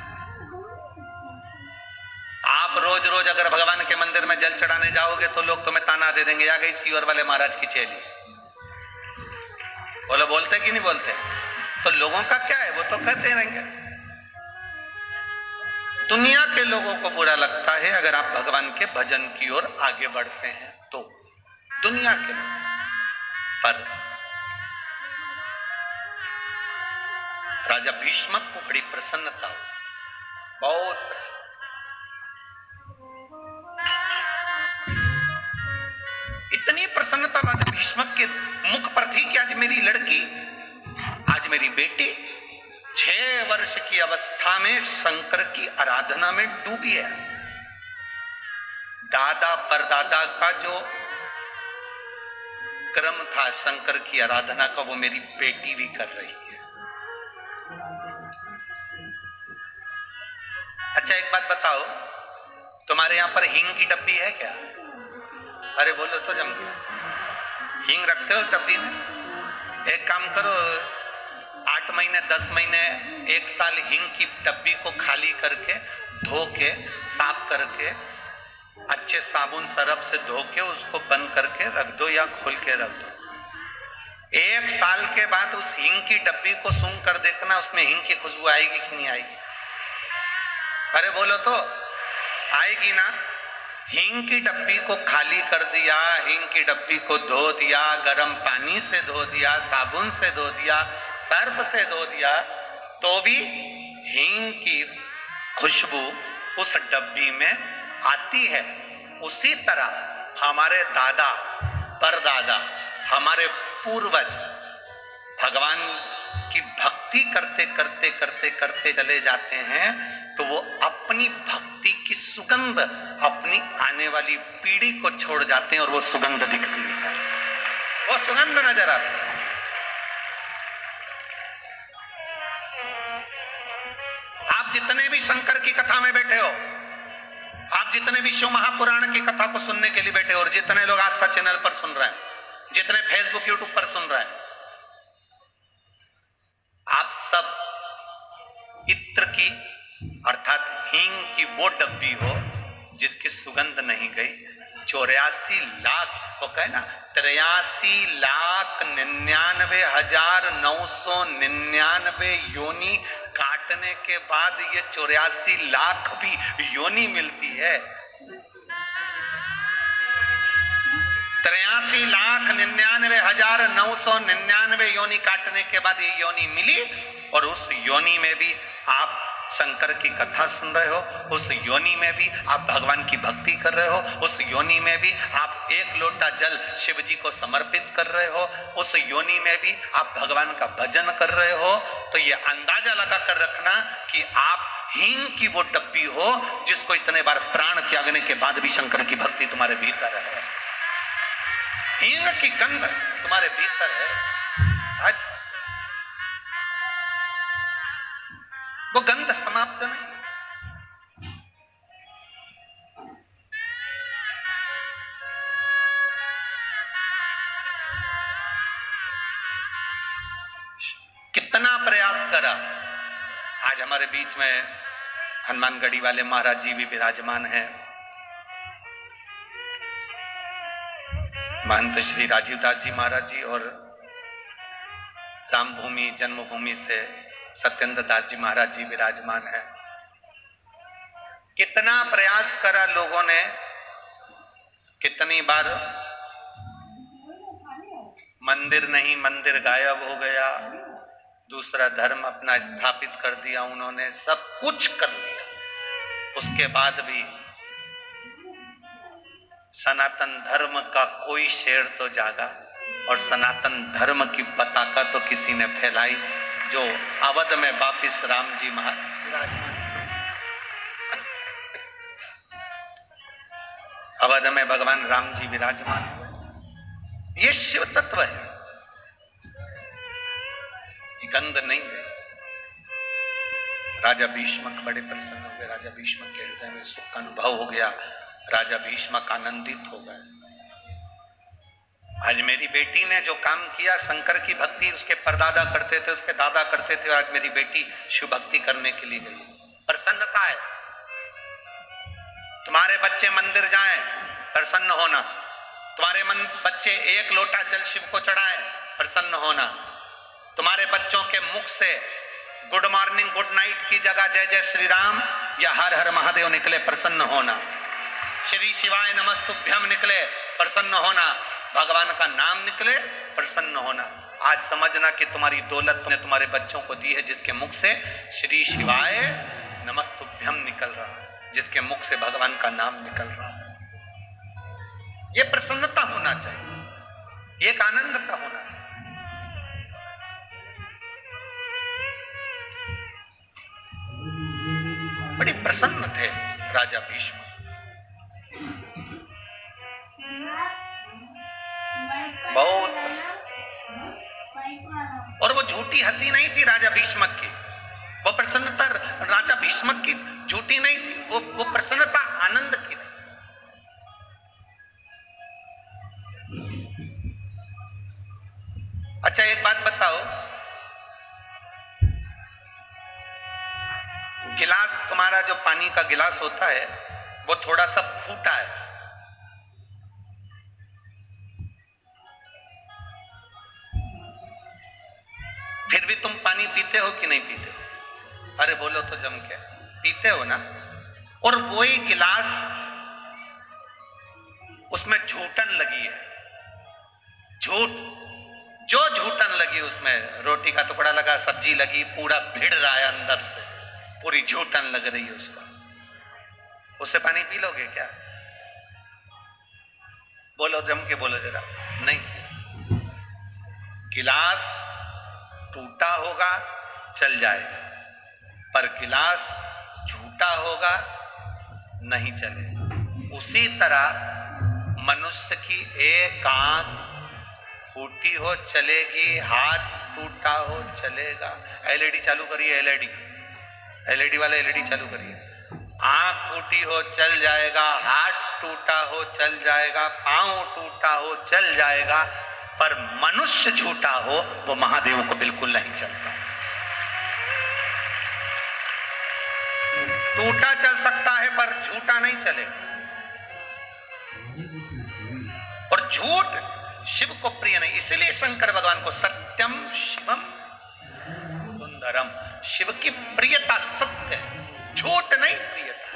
[SPEAKER 1] आप रोज रोज अगर भगवान के मंदिर में जल चढ़ाने जाओगे तो लोग तुम्हें ताना दे देंगे, आ गई सीवर वाले महाराज की चेली। बोलो बोलते कि नहीं बोलते? तो लोगों का क्या है, वो तो कहते रहेंगे। दुनिया के लोगों को बुरा लगता है अगर आप भगवान के भजन की ओर आगे बढ़ते हैं तो, दुनिया के लोग। पर राजा भीष्मक को बड़ी प्रसन्नता हुई, बहुत प्रसन्न। इतनी प्रसन्नता राजा भीष्मक के मुख पर थी कि आज मेरी लड़की, आज मेरी बेटी 6 वर्ष की अवस्था में शंकर की आराधना में डूबी है। दादा परदादा का जो क्रम था शंकर की आराधना का, वो मेरी बेटी भी कर रही है। अच्छा एक बात बताओ, तुम्हारे यहां पर हींग की डब्बी है क्या? अरे बोलो तो जम गया। हींग रखते हो डब्बी में? एक काम करो, 8 महीने 10 महीने 1 साल हींग की डब्बी को खाली करके, धो के, साफ करके, अच्छे साबुन सरफ से धो के उसको बंद करके रख दो या खोल के रख दो। 1 साल के बाद उस हींग की डब्बी को सूंघ कर देखना, उसमें हींग की खुशबू आएगी कि नहीं आएगी? अरे बोलो तो, आएगी ना? हींग की डब्बी को खाली कर दिया, हींग की डब्बी को धो दिया, गर्म पानी से धो दिया, साबुन से धो दिया, सर्फ से धो दिया, तो भी हींग की खुशबू उस डब्बी में आती है। उसी तरह हमारे दादा परदादा, हमारे पूर्वज भगवान की भक्ति करते करते करते करते चले जाते हैं, तो वो अपनी भक्ति की सुगंध अपनी आने वाली पीढ़ी को छोड़ जाते हैं और वो सुगंध दिखती है, वो सुगंध नजर आती है। आप जितने भी शंकर की कथा में बैठे हो, आप जितने भी शिव महापुराण की कथा को सुनने के लिए बैठे हो, और जितने लोग आस्था चैनल पर सुन रहे हैं, जितने फेसबुक यूट्यूब पर सुन रहे हैं, आप सब इत्र की अर्थात हींग की वो डब्बी हो जिसकी सुगंध नहीं गई। 84 लाख को कहे ना, 83,99,999 योनि काटने के बाद ये 84 लाख भी योनि मिलती है। 83,99,999 योनि काटने के बाद ये योनि मिली, और उस योनि में भी आप शंकर की कथा सुन रहे हो, उस योनि में भी आप भगवान की भक्ति कर रहे हो, उस योनि में भी आप 1 लोटा जल शिव जी को समर्पित कर रहे हो, उस योनि में भी आप भगवान का भजन कर रहे हो। तो ये अंदाजा लगा कर रखना कि आप हींग की वो डब्बी हो जिसको इतने बार प्राण त्यागने के बाद भी शंकर की भक्ति तुम्हारे भीतर है। हींग की गंध तुम्हारे भीतर है। आज वो गंध समाप्त नहीं। आज हमारे बीच में हनुमानगढ़ी वाले महाराज जी भी विराजमान हैं। महंत श्री राजीव दास जी महाराज जी और रामभूमि जन्मभूमि से सत्येंद्र दास जी महाराज जी विराजमान हैं। कितना प्रयास करा लोगों ने, कितनी बार मंदिर नहीं मंदिर गायब हो गया, दूसरा धर्म अपना स्थापित कर दिया उन्होंने, सब कुछ कर लिया, उसके बाद भी सनातन धर्म का कोई शेर तो जागा और सनातन धर्म की पताका तो किसी ने फैलाई, जो अवध में वापिस राम जी महाराज विराजमान। अवध में भगवान राम जी विराजमान हुए। ये शिव तत्व है, ये गंध नहीं है। राजा भीष्मक बड़े प्रसन्न हुए, राजा भीष्मक के हृदय में सुख का अनुभव हो गया, राजा भीष्मक आनंदित हो गए। आज मेरी बेटी ने जो काम किया, शंकर की भक्ति उसके परदादा करते थे, उसके दादा करते थे, और आज मेरी बेटी शिव भक्ति करने के लिए गई। प्रसन्नता है। तुम्हारे बच्चे मंदिर जाएं, प्रसन्न होना। तुम्हारे बच्चे एक लोटा जल शिव को चढ़ाएं, प्रसन्न होना। तुम्हारे बच्चों के मुख से गुड मॉर्निंग गुड नाइट की जगह जय जय श्री राम या हर हर महादेव निकले, प्रसन्न होना। श्री शिवाय नमस्तुभ्यम निकले, प्रसन्न होना। भगवान का नाम निकले, प्रसन्न होना। आज समझना कि तुम्हारी दौलत तुमने तुम्हारे बच्चों को दी है, जिसके मुख से श्री शिवाय नमस्तुभ्यम निकल रहा है, जिसके मुख से भगवान का नाम निकल रहा है। ये प्रसन्नता होना चाहिए, एक आनंद का होना चाहिए। बड़ी प्रसन्न थे राजा भीष्म, बहुत प्रसन्न। और वो झूठी हंसी नहीं थी राजा भीष्मक की, वो प्रसन्नता राजा भीष्मक की झूठी नहीं थी, वो प्रसन्नता आनंद की थी। अच्छा एक बात बताओ, गिलास, तुम्हारा जो पानी का गिलास होता है वो थोड़ा सा फूटा है, फिर भी तुम पानी पीते हो कि नहीं पीते हो? अरे बोलो तो जम के, पीते हो ना। और वही गिलास, उसमें झूठन लगी है, झूठ, जो झूठन लगी उसमें, रोटी का टुकड़ा लगा, सब्जी लगी, पूरा भिड़ रहा है अंदर से, पूरी झूठन लग रही है उसको, उससे पानी पी लोगे क्या? बोलो जम के बोलो जरा। नहीं, गिलास टूटा होगा चल जाएगा, पर गिलास झूठा होगा नहीं चलेगा। उसी तरह मनुष्य की एक आंख फूटी हो चलेगी, हाथ टूटा हो चलेगा। एलईडी चालू करिए, एलईडी वाले एलईडी चालू करिए। आंख फूटी हो चल जाएगा, हाथ टूटा हो चल जाएगा, पांव टूटा हो चल जाएगा, पर मनुष्य झूठा हो वो महादेव को बिल्कुल नहीं चलता। टूटा चल सकता है पर झूठा नहीं चलेगा। और झूठ शिव को प्रिय नहीं, इसलिए शंकर भगवान को सत्यम शिवम सुंदरम, शिव की प्रियता सत्य है, झूठ नहीं प्रियता।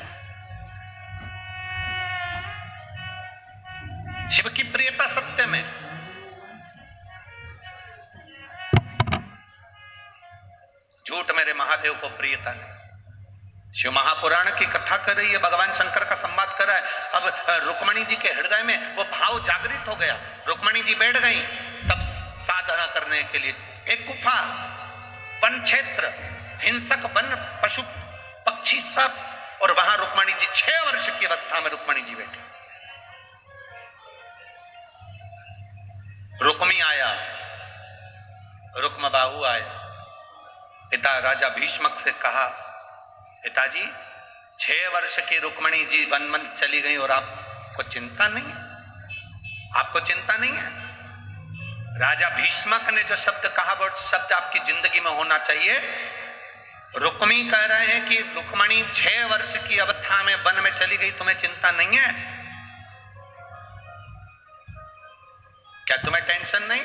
[SPEAKER 1] शिव की प्रियता सत्य में। झूठ मेरे महादेव को प्रियता नहीं। शिव महापुराण की कथा कर रही है, भगवान शंकर का संवाद कर रहा है। अब रुक्मणी जी के हृदय में वो भाव जागृत हो गया। रुक्मणी जी बैठ गई तब साधना करने के लिए। एक गुफा, वन क्षेत्र, हिंसक वन, पशु पक्षी सब, और वहां रुक्मणी जी 6 वर्ष की अवस्था में रुक्मणी जी बैठी। रुक्मी आया, रुक्मबाहु आया, पिता राजा भीष्मक से कहा, पिताजी 6 वर्ष की रुक्मणी जी वन में चली गई और आपको चिंता नहीं है? आपको चिंता नहीं है? राजा भीष्मक ने जो शब्द कहा वो शब्द आपकी जिंदगी में होना चाहिए, रुक्मी कह रहे हैं कि रुक्मणी 6 वर्ष की अवस्था में वन में चली गई, तुम्हें चिंता नहीं है? क्या तुम्हें टेंशन नहीं?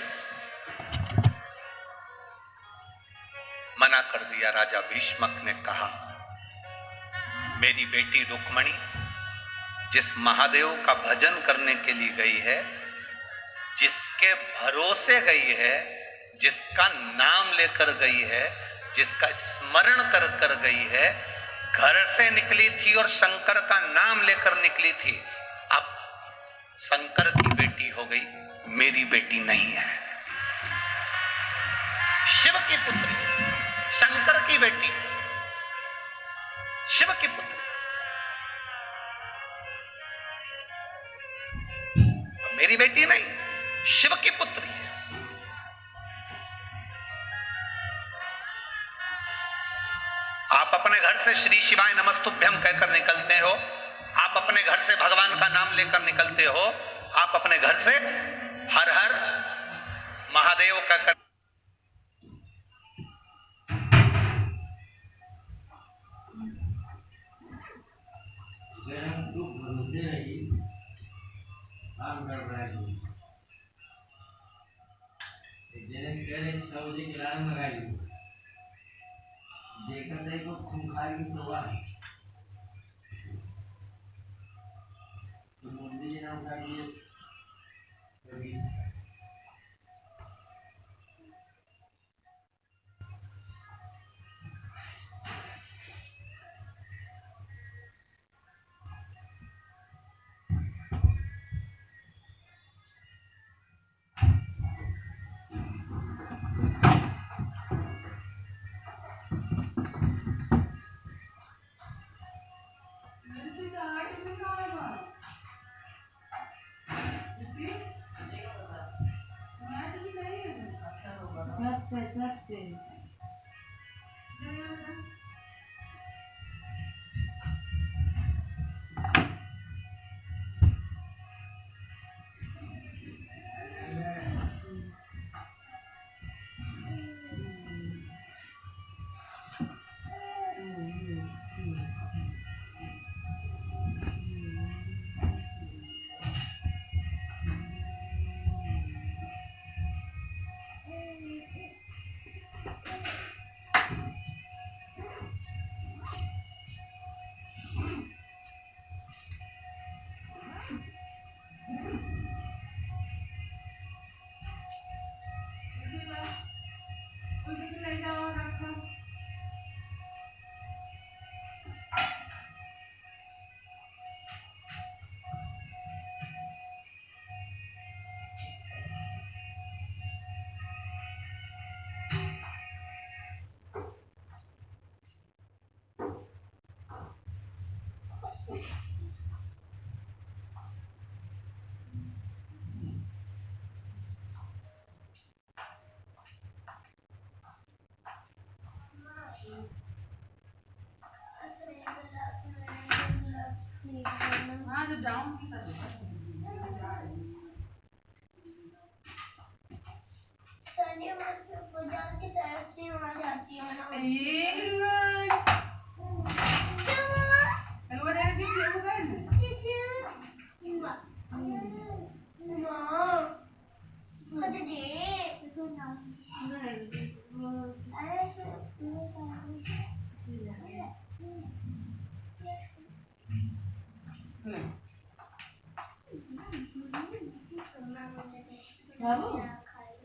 [SPEAKER 1] मना कर दिया। राजा भीष्मक ने कहा, मेरी बेटी रुक्मणी जिस महादेव का भजन करने के लिए गई है, जिसके भरोसे गई है, जिसका नाम लेकर गई है, जिसका स्मरण कर कर गई है, घर से निकली थी और शंकर का नाम लेकर निकली थी, अब शंकर की बेटी हो गई, मेरी बेटी नहीं है। शिव की पुत्री, शंकर की बेटी, शिव की पुत्री, मेरी बेटी नहीं, शिव की पुत्री है। आप अपने घर से श्री शिवाय नमस्तुभ्यम कहकर निकलते हो, आप अपने घर से भगवान का नाम लेकर निकलते हो, आप अपने घर से हर हर महादेव कहकर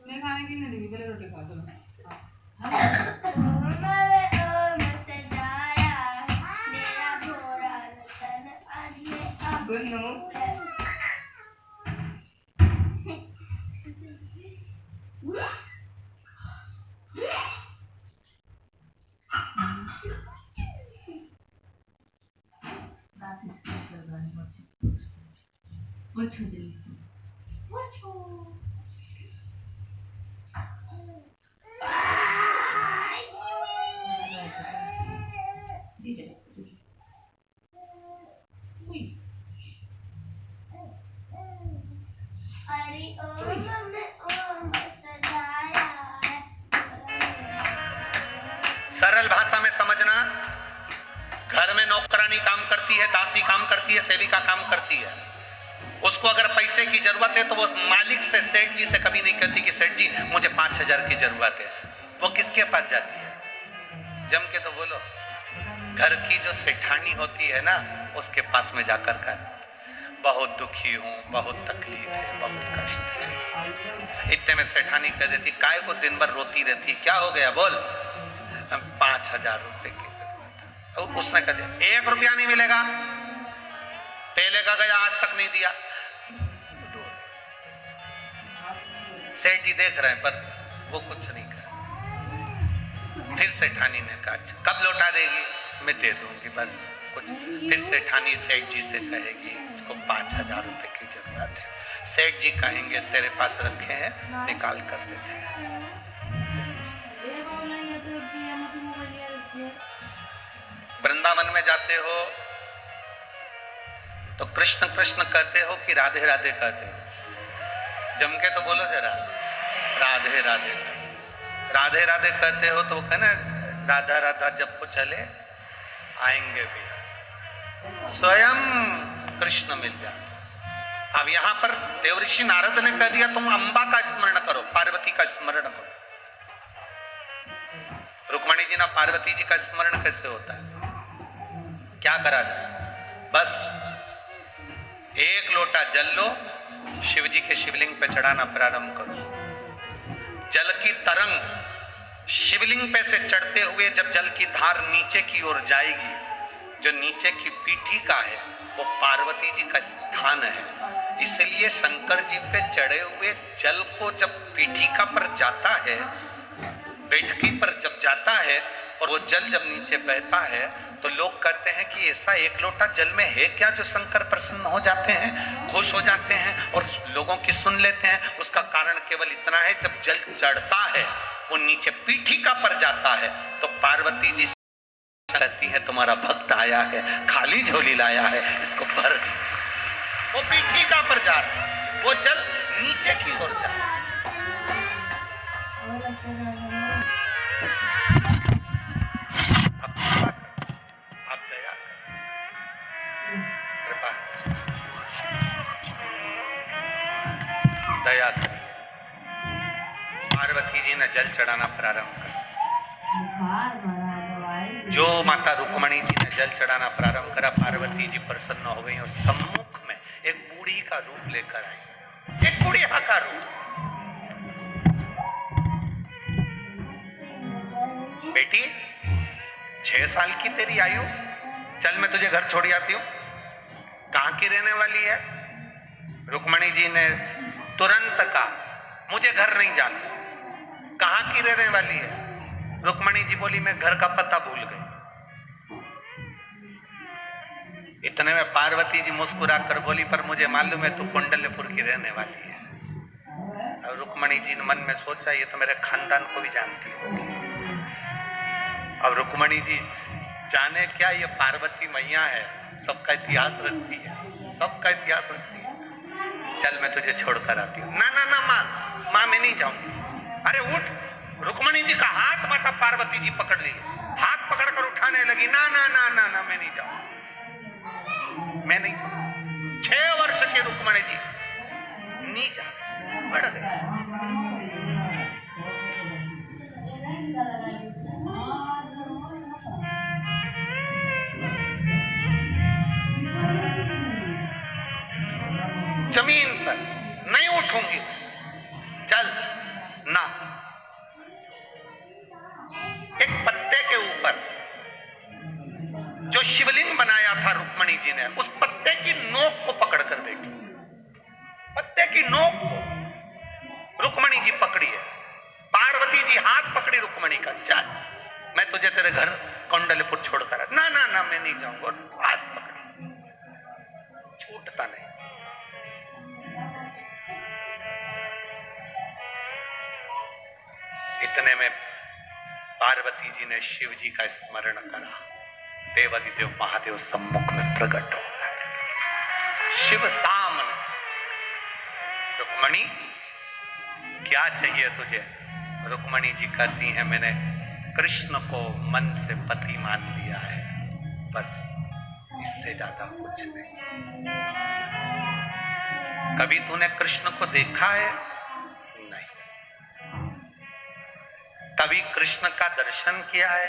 [SPEAKER 2] नहीं खाने की नहीं, पहले रोटी खा चलो।
[SPEAKER 1] सरल भाषा में में समझना, घर में नौकरानी काम करती है, दासी काम करती है, सेविका काम करती है। उसको अगर पैसे की जरूरत है तो वो मालिक से, सेठ जी से कभी नहीं कहती कि सेठ जी मुझे 5,000 की जरूरत है। वो किसके पास जाती है? जम के तो बोलो, घर की जो सेठानी होती है ना, उसके पास में जाकर कर, बहुत दुखी हूँ, बहुत तकलीफ है, बहुत कष्ट है। इतने में सेठानी कह देती, काय को दिन भर रोती रहती, क्या हो गया बोल? 5,000 रुपए की जरूरत है। उसने कह दिया 1 रुपया नहीं मिलेगा, पहले का गया आज तक नहीं दिया। सेठ जी देख रहे हैं पर वो कुछ नहीं कर। फिर सेठानी ने कहा कब लौटा देगी? मैं दे दूंगी बस कुछ। फिर सेठानी सेठ जी से कहेगी इसको 5,000 रुपए की जरूरत है। सेठ जी कहेंगे तेरे पास रखे हैं, निकाल कर देते हैं। वृंदावन में जाते हो तो कृष्ण कृष्ण कहते हो कि राधे राधे कहते हो? जम के तो बोलो जरा, राधे राधे। राधे राधे कहते हो तो वो कहना राधा राधा जब को चले आएंगे भी, स्वयं कृष्ण मिल जाए। अब यहां पर देवऋषि नारद ने कह दिया तुम अंबा का स्मरण करो, पार्वती का स्मरण करो। रुक्मणी जी ना, पार्वती जी का स्मरण कैसे होता है? क्या करा जाए? बस 1 लोटा जल लो, शिव जी के शिवलिंग पे चढ़ाना प्रारंभ करो। जल की तरंग शिवलिंग पे से चढ़ते हुए जब जल की धार नीचे की ओर जाएगी, जो नीचे की पीठिका है वो पार्वती जी का स्थान है। इसलिए शंकर जी पे चढ़े हुए जल को जब पीठिका पर जाता है, बैठकी पर जब जाता है और वो जल जब नीचे बहता है तो लोग कहते हैं कि ऐसा 1 लोटा जल में है क्या जो शंकर प्रसन्न हो जाते हैं, खुश हो जाते हैं और लोगों की सुन लेते हैं। उसका कारण केवल इतना है, जब जल चढ़ता है वो नीचे पीठिका पर जाता है तो पार्वती जी कहती है तुम्हारा भक्त आया है, खाली झोली लाया है, इसको भर दीजिए। वो पीठिका पर जा रहा है, वो जल नीचे की ओर जा रहा है। आप दया कृपा दया करिए। पार्वती जी ने जल चढ़ाना प्रारंभ कर। जो माता रुक्मणी जी ने जल चढ़ाना प्रारंभ करा, पार्वती जी प्रसन्न हो गई और सम्मुख में एक बूढ़ी का रूप लेकर आई, एक बुढ़िया का रूप। बेटी 6 साल की तेरी आयु, चल मैं तुझे घर छोड़ आती हूँ। कहाँ की रहने वाली है? रुक्मणी जी ने तुरंत कहा मुझे घर नहीं जाना। कहाँ की रहने वाली है? रुक्मणी जी बोली मैं घर का पता भूल गई। इतने में पार्वती जी मुस्कुरा कर बोली पर मुझे मालूम है तू कुंडलपुर की रहने वाली है। और रुक्मणी जी ने मन में सोचा ये तो मेरे खानदान को भी जानती होगी। अब रुक्मणी जी जाने क्या, ये पार्वती मैया है, सबका इतिहास रखती है, सबका इतिहास रखती है। चल मैं तुझे छोड़कर आती हूँ। ना ना ना माँ मैं नहीं जाऊंगी। अरे उठ। रुक्मणी जी का हाथ माता पार्वती जी पकड़ ली, हाथ पकड़कर उठाने लगी। ना ना ना ना ना मैं नहीं जाऊंगी, मैं नहीं जाऊंगी। 6 वर्ष के रुक्मणी जी नहीं जा, बढ़ गए। जमीन पर नहीं उठूंगी। चल ना। एक पत्ते के ऊपर जो शिवलिंग बनाया था रुक्मणी जी ने, उस पत्ते की नोक को पकड़कर बैठी। पत्ते की नोक को रुक्मणी जी पकड़ी है। पार्वती जी हाथ पकड़ी रुक्मणी का, चल मैं तुझे तेरे घर कौंडल्यपुर छोड़कर। ना ना ना मैं नहीं जाऊंगा। हाथ पकड़ी, छूटता नहीं। इतने में पार्वती जी ने शिव जी का स्मरण करा। देवादिदेव महादेव सम्मुख में प्रकट हो गए। शिव सामने। रुक्मणी क्या चाहिए तुझे? रुक्मणी जी कहती हैं मैंने कृष्ण को मन से पति मान लिया है, बस इससे ज्यादा कुछ नहीं। कभी तूने कृष्ण को देखा है? नहीं। कभी कृष्ण का दर्शन किया है?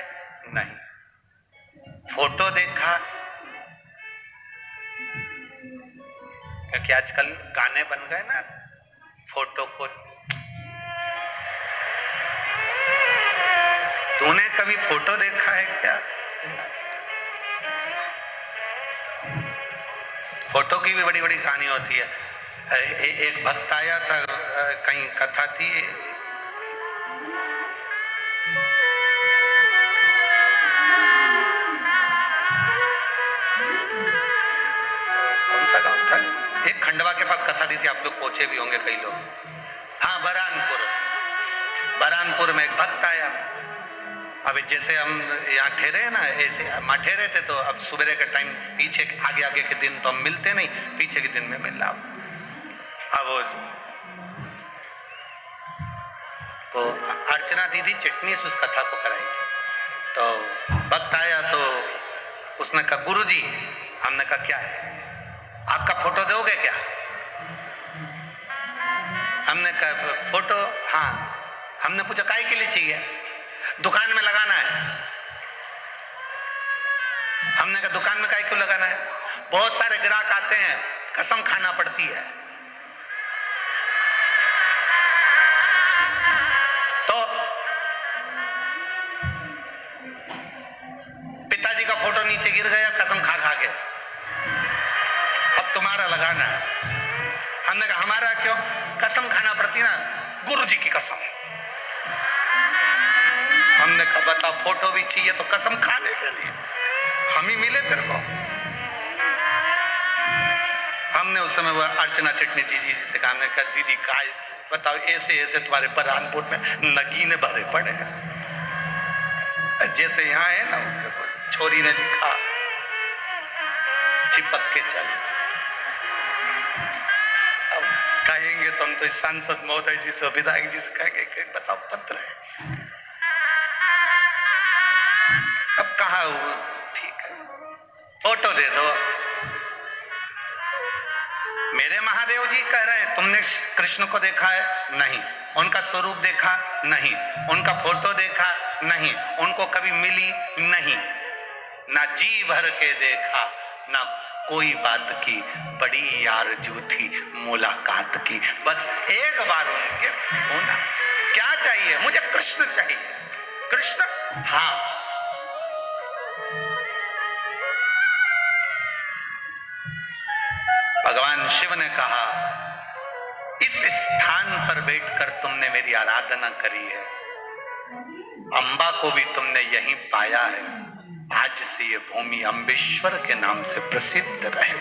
[SPEAKER 1] नहीं। फोटो देखा? क्योंकि आजकल गाने बन गए ना, फोटो को। तूने कभी फोटो देखा है क्या? फोटो की भी बड़ी बड़ी कहानी होती है। एक भक्त आया था, कहीं कथा थी, कौन सा गांव था, एक खंडवा के पास कथा दी थी, आप लोग पहुंचे भी होंगे कई लोग। हाँ, बरानपुर में एक भक्त आया। अब जैसे हम यहाँ ठहरे हैं ना, ऐसे वहाँ ठहरे थे, तो अब सुबह के टाइम पीछे आगे के दिन तो हम मिलते नहीं, पीछे के दिन में मिल रहा। अब वो अर्चना दीदी चटनी से उस कथा को कराई थी, तो भक्त आया तो उसने कहा गुरुजी, हमने कहा क्या है, आपका फोटो दोगे क्या? हमने कहा फोटो, हाँ। हमने पूछा काहे के लिए चाहिए? दुकान में लगाना है। हमने कहा दुकान में काहे क्यों लगाना है? बहुत सारे ग्राहक आते हैं, कसम खाना पड़ती है। तो पिताजी का फोटो नीचे गिर गया कसम खा के, अब तुम्हारा लगाना है। हमने कहा हमारा क्यों? कसम खाना पड़ती ना, गुरुजी की कसम। हमने कहा बताओ, फोटो भी चाहिए तो कसम खाने के लिए हम ही मिले तेरे को? हमने उस समय वो अर्चना चटनी जी से कहा, हमने कहा दीदी काय बताओ, ऐसे तुम्हारे बरहानपुर में नगीने भरे पड़े हैं, जैसे यहाँ है ना, छोरी ने लिखा चिपक के चल। अब कहेंगे तो हम तो सांसद महोदय जी से, विधायक जी से कहेंगे कि बताओ पत्र है, अब कहा वो ठीक है, फोटो दे दो। मेरे महादेव जी कह रहे हैं तुमने कृष्ण को देखा है? नहीं। उनका स्वरूप देखा? नहीं। उनका फोटो देखा? नहीं। उनको कभी मिली? नहीं। ना जी भर के देखा, ना कोई बात की, बड़ी आरज़ू थी मुलाकात की, बस एक बार उनके होना। क्या चाहिए? मुझे कृष्ण चाहिए। कृष्ण? हाँ। भगवान शिव ने कहा इस स्थान पर बैठकर तुमने मेरी आराधना करी है, अंबा को भी तुमने यहीं पाया है, आज से ये भूमि अम्बेश्वर के नाम से प्रसिद्ध रहे।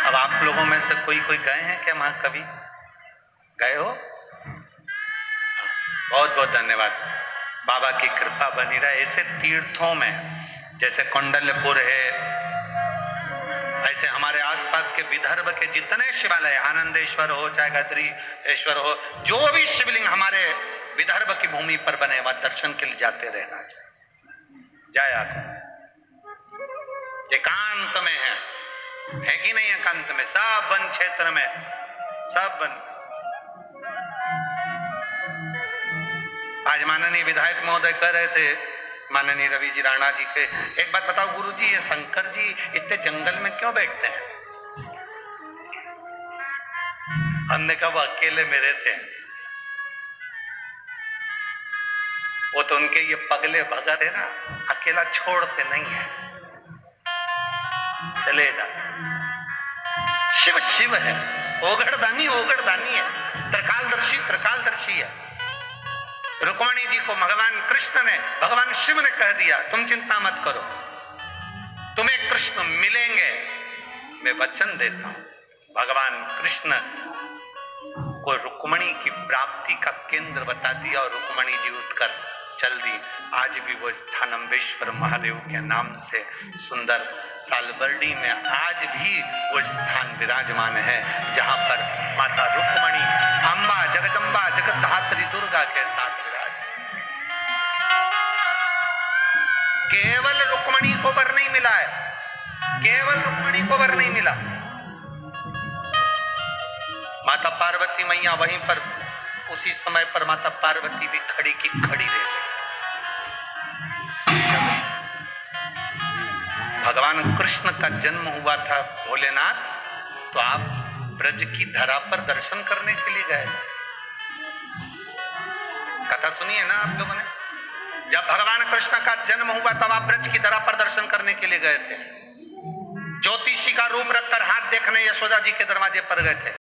[SPEAKER 1] अब आप लोगों में से कोई गए हैं क्या वहां? कभी गए हो? बहुत बहुत धन्यवाद, बाबा की कृपा बनी रहे। ऐसे तीर्थों में जैसे कौंडल्यपुर है, ऐसे हमारे आसपास के विदर्भ के जितने शिवालय, आनंदेश्वर हो चाहे गद्रीश्वर हो, जो भी शिवलिंग हमारे विदर्भ की भूमि पर बने, वह दर्शन के लिए जाते रहना चाहिए। जाया एकांत में है कि नहीं? एकांत में, सब वन क्षेत्र में, सब वन। आज माननीय विधायक महोदय कह रहे थे, माननीय रवि जी राणा जी के, एक बात बताओ गुरुजी, ये शंकर जी इतने जंगल में क्यों बैठते हैं? हमने कहा वो अकेले में रहते हैं, वो तो उनके ये पगले भगत है ना, अकेला छोड़ते नहीं है, चलेगा। शिव शिव है, ओगड़दानी है, त्रिकालदर्शी है। रुक्मणी जी को भगवान कृष्ण ने, भगवान शिव ने कह दिया तुम चिंता मत करो, तुम्हें कृष्ण मिलेंगे, मैं वचन देता हूं। भगवान कृष्ण को रुक्मणी की प्राप्ति का केंद्र बता दिया और रुक्मणी जी उठकर चल दी। आज भी वो स्थान अम्बेश्वर महादेव के नाम से सुंदर सालबर्डी में आज भी वो स्थान विराजमान है, जहां पर माता रुक्मणी, अम्बा, जगदम्बा, जगद्धात्री यशोदा के साथ विराज। केवल रुक्मणी को वर नहीं मिला है, केवल रुक्मणी को वर नहीं मिला। माता पार्वती मैया वहीं पर उसी समय पर माता पार्वती भी खड़ी की खड़ी रह गई। भगवान कृष्ण का जन्म हुआ था भोलेनाथ, तो आप ब्रज की धरा पर दर्शन करने के लिए गए। कथा सुनिए ना आप लोगों ने, जब भगवान कृष्ण का जन्म हुआ तब आप ब्रज की धरा पर दर्शन करने के लिए गए थे। ज्योतिषी का रूप रखकर हाथ देखने यशोदा जी के दरवाजे पर गए थे।